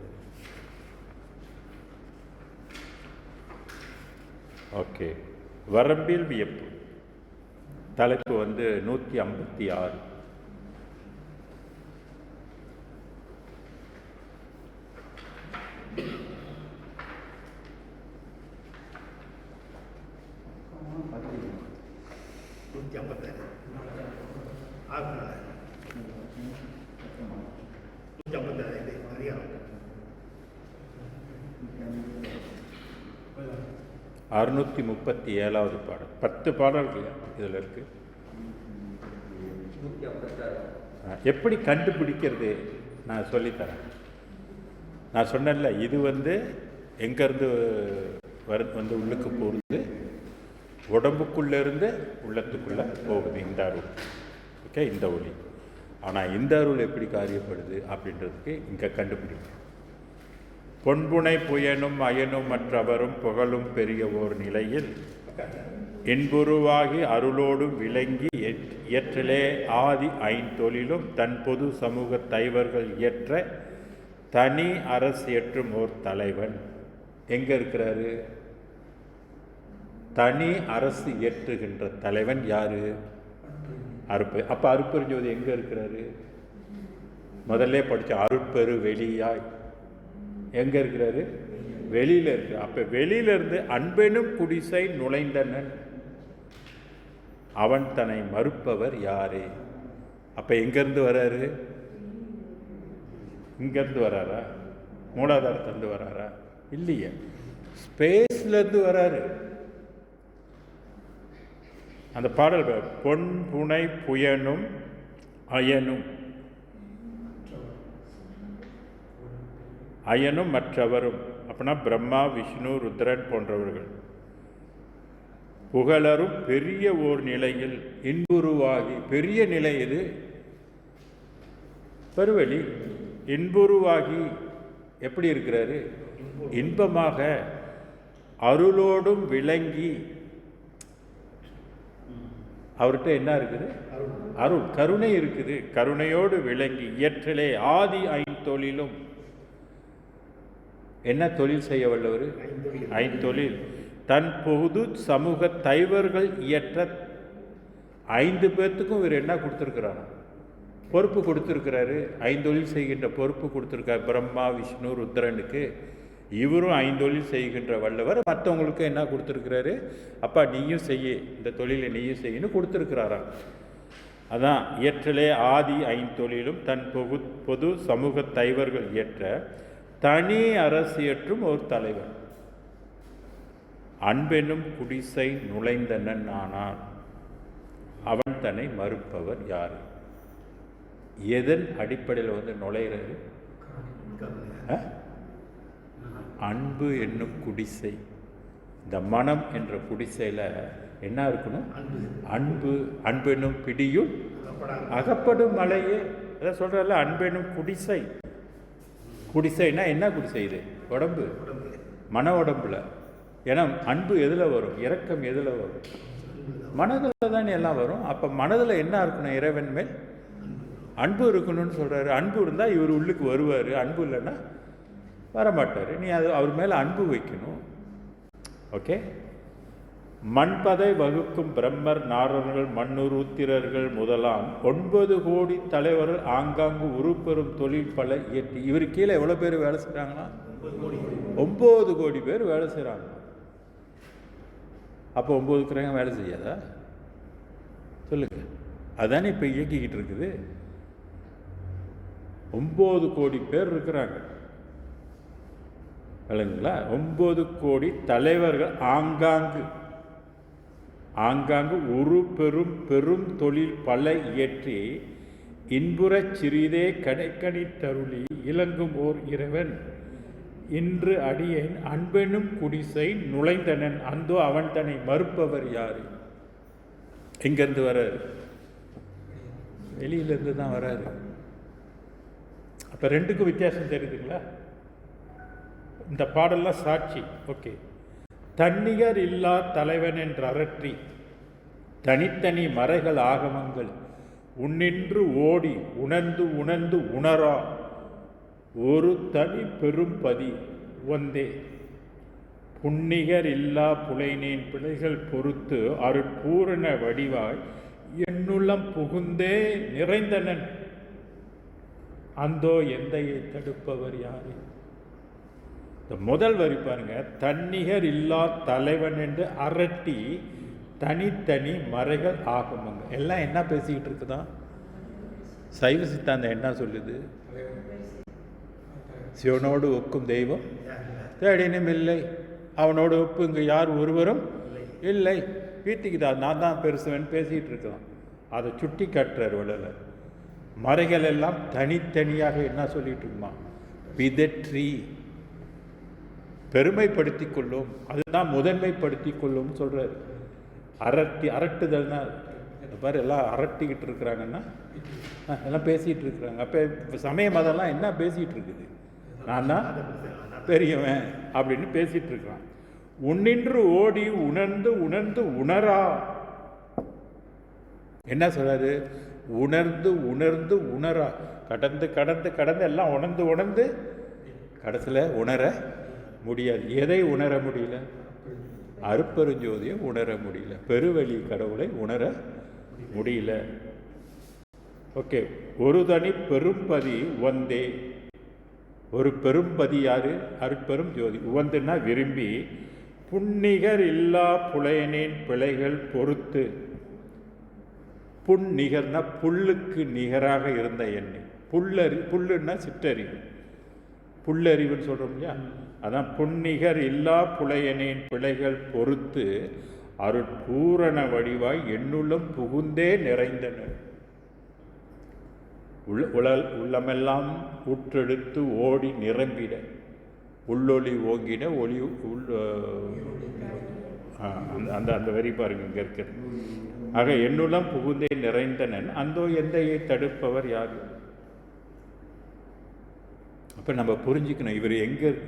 ஓகே. வரம்பில் வியப்பு தலைப்பு 156. அறுநூற்றி 37வது பாடல். 10 பாடல்கள் இதில் இருக்கு. எப்படி கண்டுபிடிக்கிறது நான் சொல்லித்தரேன். நான் சொன்னேன்ல, இது எங்கேருந்து உள்ளுக்கு போகிறது, உடம்புக்குள்ளேருந்து உள்ளத்துக்குள்ளே போகுது இந்த அருள். ஓகே, இந்த ஒளி. ஆனால் இந்த அருள் எப்படி காரியப்படுது அப்படின்றதுக்கு இங்கே கண்டுபிடிக்கும். பொன்புனை புயனும் அயனும் மற்றவரும் புகழும் பெரிய ஓர் நிலையில் இன்புருவாகி அருளோடும் விளங்கி இயற்றலே ஆதி ஐந்தொழிலும் தன் பொது சமூக தைவர்கள் இயற்ற தனி அரசு ஏற்றும் ஓர் தலைவன். எங்கே இருக்கிறாரு? தனி அரசு இயற்றுகின்ற தலைவன் யாரு? அப்போ அருட்பெருஞ்சோதி எங்கே இருக்கிறாரு? முதல்ல படித்த அருட்பெரு வெளியாய் எங்கே இருக்கிறாரு? வெளியில் இருக்கு. அப்போ வெளியிலிருந்து அன்பெனும் குடிசை நுழைந்தனன் அவன் தன்னை மறுப்பவர் யாரே? அப்போ எங்கேருந்து வராரு? இங்கேருந்து வராரா? மூலாதாரத்திலிருந்து வராரா? இல்லையே, ஸ்பேஸ்லேருந்து வராரு. அந்த பாடல் பொன் புனை புயனும் அயனும் மற்றவரும் அப்படின்னா பிரம்மா விஷ்ணு ருத்ரன் போன்றவர்கள் புகழரும் பெரிய ஓர் நிலையில் இன்புருவாகி, பெரிய நிலை இது பெருவெளி. இன்புருவாகி எப்படி இருக்கிறாரு? இன்பமாக அருளோடும் விளங்கி. அவர்கிட்ட என்ன இருக்குது? அருள், கருணை இருக்குது. கருணையோடு விளங்கி இயற்றலே ஆதி ஐந்தொழிலும். என்ன தொழில் செய்ய வல்லவர்? ஐந்தொழில். தன் பொது சமூக தைவர்கள் இயற்ற 5 பேர்த்துக்கும் இவர் என்ன கொடுத்துருக்கிறார்? பொறுப்பு கொடுத்துருக்கிறாரு. 5 தொழில் செய்கின்ற பொறுப்பு கொடுத்துருக்கார். பிரம்மா விஷ்ணு ருத்ரனுக்கு இவரும் 5 தொழில் செய்கின்ற வல்லவர். மற்றவங்களுக்கு என்ன கொடுத்துருக்கிறாரு? அப்பா நீயும் செய்ய, இந்த தொழிலை நீயும் செய்யன்னு கொடுத்துருக்கிறாராம். அதான் இயற்றலே ஆதி ஐந்தொழிலும் தன் பொது சமூக தைவர்கள் இயற்ற தனி அரசு இயற்றும் ஒரு தலைவன். அன்பெனும் குடிசை நுழைந்தனன் ஆனான் அவன் தன்னை மறுப்பவர் யார்? எதன் அடிப்படையில் நுழையிறாரு? அன்பு என்னும் குடிசை. இந்த மனம் என்ற குடிசையில் என்ன இருக்கணும்? அன்பு. அன்பெனும் பிடியும் அகப்படும் மலையே. அதான் சொல்கிறல்ல, அன்பெனும் குடிசை. குடிசைன்னா என்ன குடிசை? இது உடம்பு, மன உடம்புல. ஏன்னா அன்பு எதில் வரும்? இரக்கம் எதில் வரும்? மனதில் தானே எல்லாம் வரும். அப்போ மனதில் என்ன இருக்கணும்? இறைவன் மேல் அன்பு இருக்கணும்னு சொல்கிறாரு. அன்பு இருந்தால் இவர் உள்ளுக்கு வருவார். அன்பு இல்லைன்னா வரமாட்டார். நீ அவர் மேலே அன்பு வைக்கணும். ஓகே. மண்பதை வகுக்கும் பிரம்மர் நாரர்கள் மண்ணுரு உத்திரர்கள் முதலாம் 9 கோடி தலைவர்கள் ஆங்காங்கு உருப்பெறும் தொழில் பல இயற்றி. இவர் கீழே எவ்வளோ பேர் வேலை செய்கிறாங்களா? 9 கோடி. 9 கோடி பேர் வேலை செய்கிறாங்க. அப்போ 9 கிரகம் வேலை செய்யாதா? சொல்லுங்க. அதானே இப்போ இயக்கிக்கிட்டு இருக்குது. 9 கோடி பேர் இருக்கிறாங்க, இல்லைங்களா? 9 கோடி தலைவர்கள் ஆங்காங்கு ஒரு பெரும் தொழில் பல இயற்றி இன்புறச் சிறிதே கடைக்கணி தருளி இலங்கும் ஓர் இறைவன் இன்று அடியேன் அன்பெனும் குடிசை நுழைந்தனன் அந்தோ அவன் தன்னை மறுப்பவர் யாரு? எங்கேருந்து வர்றாரு? வெளியிலேருந்து தான் வர்றாரு. அப்போ ரெண்டுக்கும் வித்தியாசம் தெரியுதுங்களா? இந்த பாடல்லாம் சாட்சி. ஓகே. தன்னிகர் இல்லா தலைவன் என்று அரற்றி தனித்தனி மறைகள் ஆகமங்கள் உன்னின்று ஓடி உணர்ந்து உணரா ஒரு தனி பெரும்பதி ஒந்தே புன்னிகர் இல்லா புலைனேன் பிழைகள் பொறுத்து அருட்பூரண வடிவாய் என்னுள்ளம் புகுந்தே நிறைந்தனன் அந்தோ எந்தையை தடுப்பவர் யாரு? இந்த முதல் வரி பாருங்க. தன்னிகர் இல்லா தலைவன் என்று அரட்டி தனித்தனி மறைகள் ஆகமங்கள். எல்லாம் என்ன பேசிக்கிட்டு இருக்குதான்? சைவ சித்தாந்தம் என்ன சொல்லுது? சிவனோடு ஒக்கும் தெய்வம் தேடினும் இல்லை, அவனோடு ஒப்பு இங்கே யார் ஒருவரும் இல்லை. வீட்டுக்குதா நான் தான் பெருசுவன் பேசிகிட்டு இருக்கலாம். அதை சுட்டி காட்டுறார் வள்ளலார். மறைகள் எல்லாம் தனித்தனியாக என்ன சொல்லிட்டு இருக்குமா? பிதற்றி பெருமைப்படுத்தி கொள்ளும், அதுதான் முதன்மைப்படுத்தி கொள்ளும் சொல்றாரு. அரட்டுதல்னா பாரு, எல்லாம் அரட்டிக்கிட்டு இருக்கிறாங்கன்னா எல்லாம் பேசிகிட்டு இருக்கிறாங்க. அப்போ சமய மதம்லாம் என்ன பேசிகிட்டு இருக்குது? நான் தான் பெரியவன் அப்படின்னு பேசிகிட்டு இருக்கிறான். உன்னின்று ஓடி உணர்ந்து உணரா. என்ன சொல்றாரு? உணர்ந்து உணரா. கடந்து எல்லாம் உணர்ந்து கடைசியில் உணர முடியாது. எதை உணர முடியல? அருட்பெருஞ்சோதியை உணர முடியல. பெருவெளி கடவுளை உணர முடியல. ஓகே. ஒரு தனி பெரும்பதி வந்தே. ஒரு பெரும்பதி யாரு? அருட்பெரும் ஜோதி. உவந்துன்னா விரும்பி புன்னிகர் இல்லா புலையனேன் பிழைகள் பொறுத்து. புன்னிகர்னா புல்லுக்கு நிகராக இருந்த எண்ணெய். புல்லுன்னா சிற்றறிவு, புல்லறிவுன்னு சொல்கிறோம் இல்லையா? அதான் புன்னிகர் இல்லா புலையனேன் பிழைகள் பொறுத்து அருட்பூரண வடிவாய் என்னுள்ளம் புகுந்தே நிறைந்தனர். உள்ளமெல்லாம் உற்றெடுத்து ஓடி நிரம்பிட உள்ளொளி ஓங்கிட ஒளி அந்த வரி பாருங்க இங்கே இருக்கிறது. ஆக என்னுள்ளம் புகுந்தே நிறைந்தனன் அந்தோ எந்தையை தடுப்பவர் யார்? அப்போ நம்ம புரிஞ்சுக்கணும், இவர்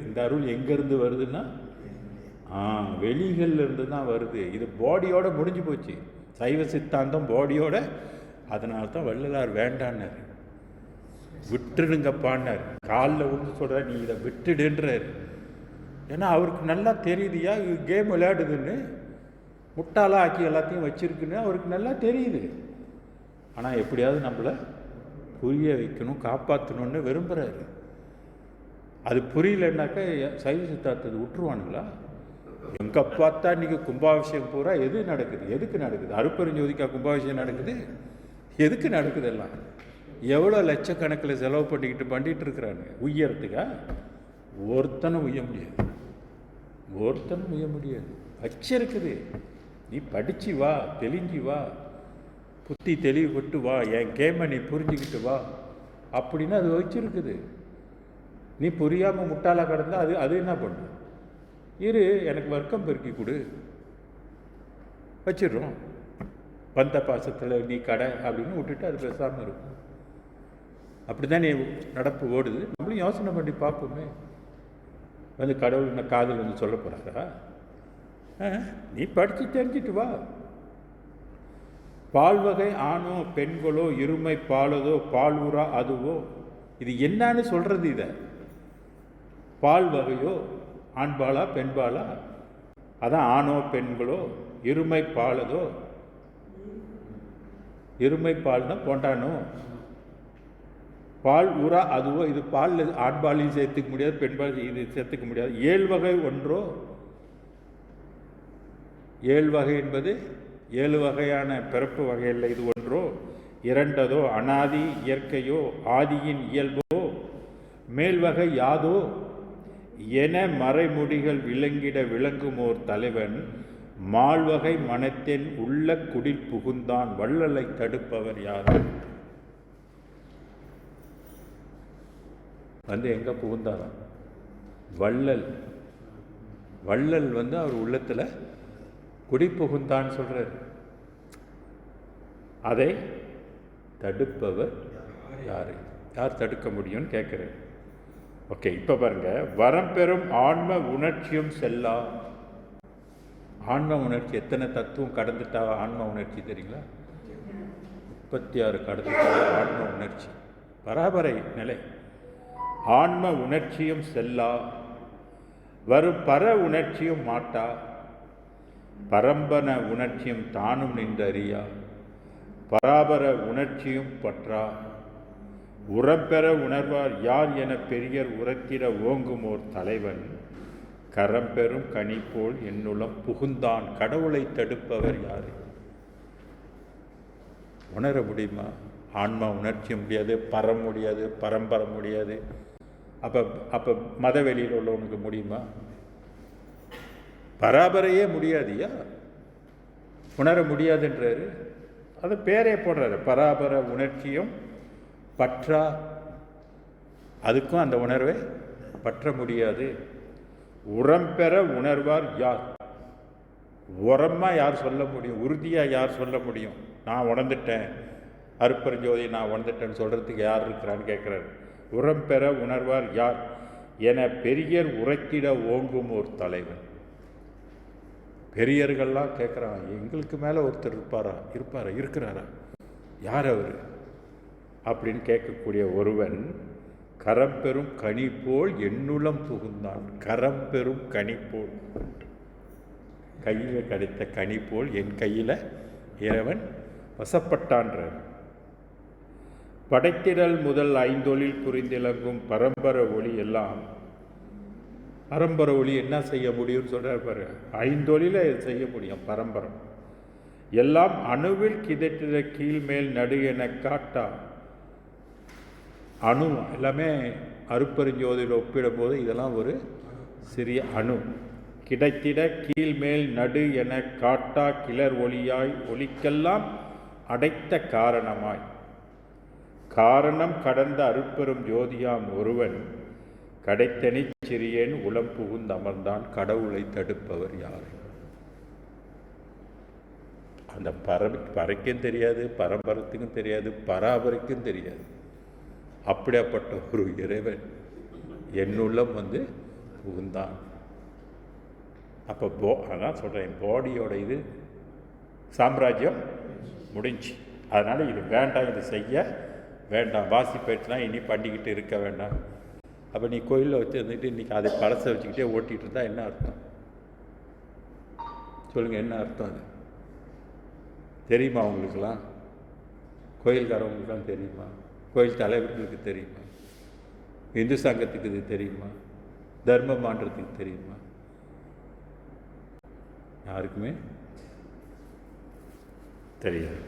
இந்த அருள் எங்கேருந்து வருதுன்னா வெளிகளிலிருந்து தான் வருது. இது பாடியோட முடிஞ்சு போச்சு. சைவ சித்தாந்தம் பாடியோட. அதனால தான் வள்ளலார் வேண்டான்னார், விட்டுடுங்கப்பான்னார். காலில் விழுந்து சொல்கிறார், நீ இதை விட்டுடுன்றார். ஏன்னா அவருக்கு நல்லா தெரியுதுயா இது கேம் விளையாடுதுன்னு, முட்டாளாக ஆக்கி எல்லாத்தையும் வச்சுருக்குன்னு அவருக்கு நல்லா தெரியுது. ஆனால் எப்படியாவது நம்மளை புரிய வைக்கணும், காப்பாற்றணும்னு விரும்புகிறாரு. அது புரியலன்னாக்கா சைவ சித்தாந்தத்தை விட்டுருவானுங்களா? எங்கே பார்த்தா இன்றைக்கி கும்பாபிஷேகம் பூரா எது நடக்குது? எதுக்கு நடக்குது? அருட்பெருஞ்சோதிக்கா கும்பாபிஷேகம் நடக்குது? எதுக்கு நடக்குது? எல்லாம் எவ்வளோ லட்சக்கணக்கில் செலவு பண்ணிக்கிட்டு இருக்கிறாங்க. உயரத்துக்கா? ஒருத்தனும் உய்ய முடியாது. வச்சிருக்குது. நீ படித்து வா, தெளிஞ்சு வா, புத்தி தெளிவுபட்டு வா, என் கேமை நீ புரிஞ்சுக்கிட்டு வா அப்படின்னு அது வச்சிருக்குது. நீ புரியாமல் முட்டாளாக கிடந்தா அது என்ன பண்ணும்? எனக்கு வர்க்கம் பெருக்கி கொடு, வச்சிடுறோம். பந்த பாசத்தில் நீ கடை அப்படின்னு விட்டுட்டு அது பேசாமல் இருக்கும். அப்படி தான் நீ நடப்பு ஓடுது. நம்மளும் யோசனை பண்ணி பார்ப்போமே. கடவுள் என்ன காதல் வந்து சொல்ல போகிறாரா? நீ படித்து தெரிஞ்சிட்டு வா. பால்வகை ஆணோ பெண்களோ இருமை பாலதோ பாலூரா அதுவோ, இது என்னன்னு சொல்கிறது? இதை பால் வகையோ ஆண்பாலா பெண்பாலா? அதான் ஆணோ பெண்களோ இருமை பாலதோ. இருமை பால்னா போண்டானோ. பால் ஊறா அதுவோ, இது பாலில் ஆண்பாலையும் சேர்த்துக்க முடியாது, பெண்பால் இது சேர்த்துக்க முடியாது. 7 வகை ஒன்றோ? 7 வகை என்பது 7 வகையான பிறப்பு வகையில் இது ஒன்றோ? இரண்டதோ? அனாதி இயற்கையோ? ஆதியின் இயல்போ? மேல்வகை யாதோ? என மறைமுடிகள் விளங்கிட விளங்குமோர் தலைவன் மால்வகை மனத்தின் உள்ள குடில் புகுந்தான் வள்ளலை தடுப்பவர் யார்? வந்து எங்க புகுந்தாராம்? வள்ளல். வள்ளல் வந்து அவர் உள்ளத்துல குடி புகுந்தான்னு சொல்றாரு. அதை தடுப்பவர் யாரு? யார் தடுக்க முடியும்னு கேட்குறேன். ஓகே, இப்போ பாருங்க, வரம் பெறும் ஆன்ம உணர்ச்சியும் செல்லா. ஆன்ம உணர்ச்சி எத்தனை தத்துவம் கடந்துட்டா ஆன்ம உணர்ச்சி தெரியுங்களா? 36 கடந்துட்டா ஆன்ம உணர்ச்சி, பராபரை நிலை. ஆன்ம உணர்ச்சியும் செல்லா, வரும் பர உணர்ச்சியும் மாட்டா, பரம்பன உணர்ச்சியும் தானும் நின்றறியா, பராபர உணர்ச்சியும் பற்றா, உரம்பெற உணர்வார் யார் என பெரியர் உரைத்திட ஓங்குமோர் தலைவன் கரம்பெறும் கனி போல் என்னுளம் புகுந்தான் கடவுளை தடுப்பவர் யாரு? உணர முடியுமா? ஆன்மா உணர்ச்சி முடியாது, பரம் முடியாது, பரம்பரை முடியாது. அப்போ மத வெளியில் உள்ளவனுக்கு முடியுமா? பராபரையே முடியாதியா, உணர முடியாதுன்றாரு. அது பேரே போடுறாரு, பராபர உணர்ச்சியும் பற்றா. அதுக்கும் அந்த உணர்வை பற்ற முடியாது. உரம்பெற உணர்வார் யார்? உரமா யார் சொல்ல முடியும்? உறுதியா யார் சொல்ல முடியும்? நான் உணர்ந்துட்டேன், அருப்பெருஞ்சோதி நான் உணர்ந்துட்டேன்னு சொல்றதுக்கு யார் இருக்கிறான்னு கேட்கிறாரு. உரம்பெற உணர்வார் யார் என பெரியர் உரைத்திட ஓங்கும் ஒரு தலைவன். பெரியர்கள்லாம் கேட்குறான், எங்களுக்கு மேலே ஒருத்தர் இருக்கிறாரா? யார் அவர் அப்படின்னு கேட்கக்கூடிய ஒருவன் கரம்பெறும் கனி போல் என்னுளம் புகுந்தான். கரம்பெறும் கனி போல், கையில் கிடைத்த கனி போல் என் கையில் இறைவன் வசப்பட்டான்ற. படைத்திடல் முதல் 5 ஒளியில் புரிந்திலங்கும் பரம்பர ஒளி எல்லாம். பரம்பர ஒளி என்ன செய்ய முடியும்னு சொல்றார் பாரு. 5 ஒளியில செய்ய முடியும் பரம்பரம். எல்லாம் அணுவில் கிதற்றிட கீழ்மேல் நடு என காட்டா. அணு எல்லாமே அருப்பெருஞ்சோதியில் ஒப்பிடும் போது இதெல்லாம் ஒரு சிறிய அணு. கிடைத்திட கீழ்மேல் நடு என காட்டா கிளர் ஒளியாய் ஒளிக்கெல்லாம் அடைத்த காரணமாய். காரணம் கடந்த அருட்பெரும் ஜோதியாம் ஒருவன் கடைத்தனி சிறியேன் உளம் புகுந்து அமர்ந்தான் கடவுளை தடுப்பவர் யார்? அந்த பறைக்கும் தெரியாது, பரம்பரத்துக்கும் தெரியாது, பராபரைக்கும் தெரியாது. அப்படியாப்பட்ட ஒரு இறைவன் என்னுள்ளம் வந்து புகுந்தான். அப்போ அதான் சொல்கிறேன், பாடியோட இது சாம்ராஜ்யம் முடிஞ்சு. அதனால் இது வேண்டாம், இது செய்ய வேண்டாம். வாசி போயிடுச்சுனா இனி பண்ணிக்கிட்டு இருக்க வேண்டாம். அப்போ நீ கோயிலில் வச்சு இருந்துட்டு இன்றைக்கி அதை பழசை வச்சுக்கிட்டே ஓட்டிகிட்டு இருந்தால் என்ன அர்த்தம் சொல்லுங்கள்? என்ன அர்த்தம்? அது தெரியுமா அவங்களுக்கெல்லாம்? கோயில்காரவங்களுக்கெல்லாம் தெரியுமா? கோயில் தலைவர்களுக்கு தெரியுமா? இந்து சங்கத்துக்கு இது தெரியுமா? தர்ம மாற்றத்துக்கு தெரியுமா? யாருக்குமே தெரியாது.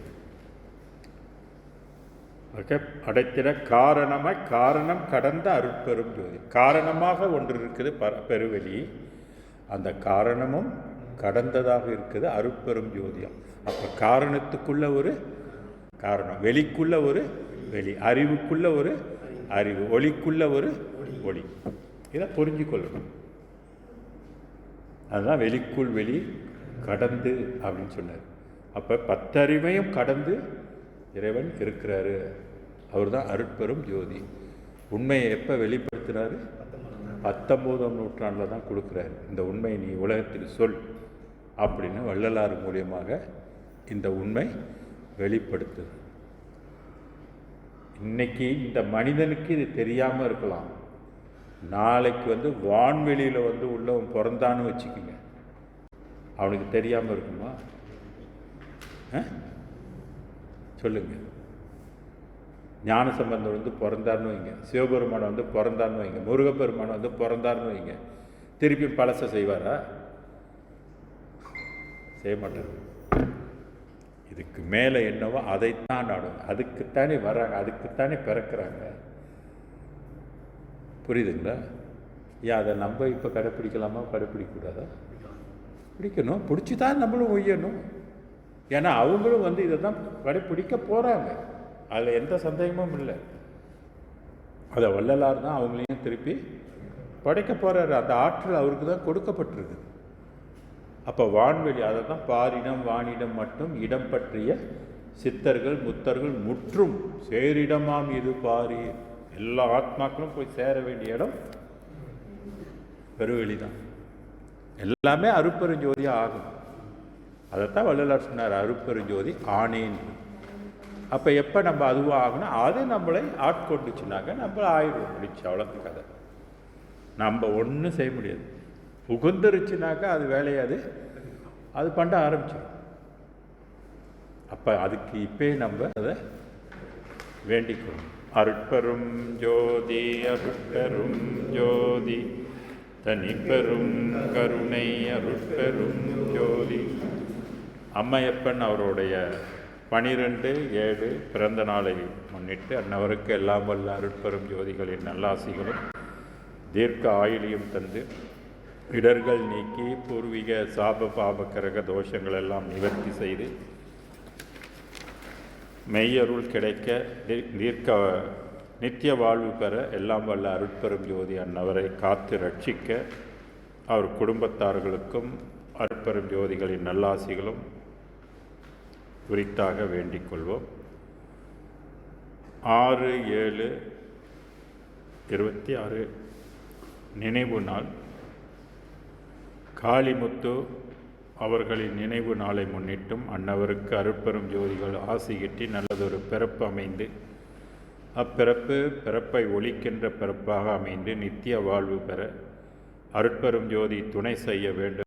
ஓகே, அடைத்திட காரணமாய் காரணம் கடந்த அருட்பெரும் ஜோதி. காரணமாக ஒன்று இருக்குது பெருவெளி, அந்த காரணமும் கடந்ததாக இருக்குது அருட்பெரும் ஜோதியம். அப்போ காரணத்துக்குள்ள ஒரு காரணம், வெளிக்குள்ள ஒரு வெளி, அறிவுக்குள்ள ஒரு அறிவு, ஒளிக்குள்ள ஒரு ஒளி. இதை புரிஞ்சு கொள்ளணும். அதுதான் வெளிக்குள் வெளி கடந்து அப்படின்னு சொன்னார். அப்போ 10 அறிவையும் கடந்து இறைவன் இருக்கிறாரு. அவர் தான் அருட்பெரும் ஜோதி. உண்மையை எப்போ வெளிப்படுத்தினாரு? 19ஆம் நூற்றாண்டில் தான் கொடுக்குறாரு. இந்த உண்மையை நீ உலகத்துக்கு சொல் அப்படின்னு வள்ளலார் மூலியமாக இந்த உண்மை வெளிப்படுத்துது. இன்னைக்கு இந்த மனிதனுக்கு இது தெரியாமல் இருக்கலாம். நாளைக்கு வந்து வான்வெளியில் வந்து உள்ளவன் பிறந்தான்னு வச்சுக்கோங்க, அவனுக்கு தெரியாமல் இருக்குமா? சொல்லுங்க. ஞானசம்பந்தர் வந்து பிறந்தார்னு வைங்க, சிவபெருமானை வந்து பிறந்தார்னு வைங்க, முருகப்பெருமானை வந்து பிறந்தார்னு வைங்க, திருப்பி பழசை செய்வாரா? செய்ய மாட்டார். இதுக்கு மேலே என்னவோ அதைத்தான் நாடும். அதுக்குத்தானே வர்றாங்க, அதுக்குத்தானே பிறக்கிறாங்க. புரியுதுங்களா? ஏன் அதை நம்ம இப்போ கடைப்பிடிக்கலாமா, கடைப்பிடிக்கக்கூடாதா? பிடிக்கணும். பிடிச்சி தான் நம்மளும் ஒய்யணும். ஏன்னா அவங்களும் வந்து இதை தான் கடைப்பிடிக்க போகிறாங்க. அதில் எந்த சந்தேகமும் இல்லை. அதை வள்ளலார் தான் அவங்களையும் திருப்பி படைக்க போகிறாரு. அந்த ஆற்றல் அவருக்கு தான் கொடுக்கப்பட்டிருக்கு. அப்போ வான்வெளி, அதை தான் பாரிடம் வானிடம் மட்டும் இடம் பற்றிய சித்தர்கள் முத்தர்கள் முற்றும் சேரிடமாம் இது பாரி. எல்லா ஆத்மாக்களும் போய் சேர வேண்டிய இடம் பெருவெளி தான். எல்லாமே அருட்பெருஞ்சோதியாக ஆகும். அதைத்தான் வள்ளலார் சொன்னார், அருட்பெருஞ்சோதி ஆனேன். அப்போ எப்போ நம்ம அதுவாக ஆகணும், அது நம்மளை ஆட்கொண்டுச்சுனாக்க நம்ம ஆயிடுவோம். முடிச்சு அவ்வளோத்து கதை. நம்ம ஒன்றும் செய்ய முடியாது. புகுந்துருச்சுனாக்கா அது வேலையாது, அது பண்ண ஆரம்பிச்சிடும். அப்போ அதுக்கு இப்போ நம்ம அதை வேண்டிக்கணும். அருட்பெரும் ஜோதி அருட்பெரும் ஜோதி தனிப்பெரும் கருணை அருட்பெரும் ஜோதி. அம்மையப்பன் அவருடைய 12/7 பிறந்த நாளை முன்னிட்டு அன்னவருக்கு எல்லாம் வல்ல அருட்பெரும் ஜோதிகளின் நல்லாசிகளும் தீர்க்க ஆயுளியும் தந்து இடர்கள் நீக்கி பூர்வீக சாப பாப கிரக தோஷங்கள் எல்லாம் நிவர்த்தி செய்து மெய்யருள் கிடைக்க தீர்க்க நித்திய வாழ்வு பெற எல்லாம் வல்ல அருட்பெரும் ஜோதி அன்னவரை காத்து ரட்சிக்க அவர் குடும்பத்தார்களுக்கும் அருட்பெரும் ஜோதிகளின் நல்லாசிகளும் குறித்தாக வேண்டிக் கொள்வோம். 6/7/26 நினைவு நாள். காளிமுத்து அவர்களின் நினைவு நாளை முன்னிட்டும் அன்னவருக்கு அருட்பெரும் ஜோதிகள் ஆசிகிட்டி நல்லதொரு பிறப்பு அமைந்து அப்பிறப்பு பிறப்பை ஒழிக்கின்ற பிறப்பாக அமைந்து நித்திய வாழ்வு பெற அருட்பெரும் ஜோதி துணை செய்ய வேண்டும்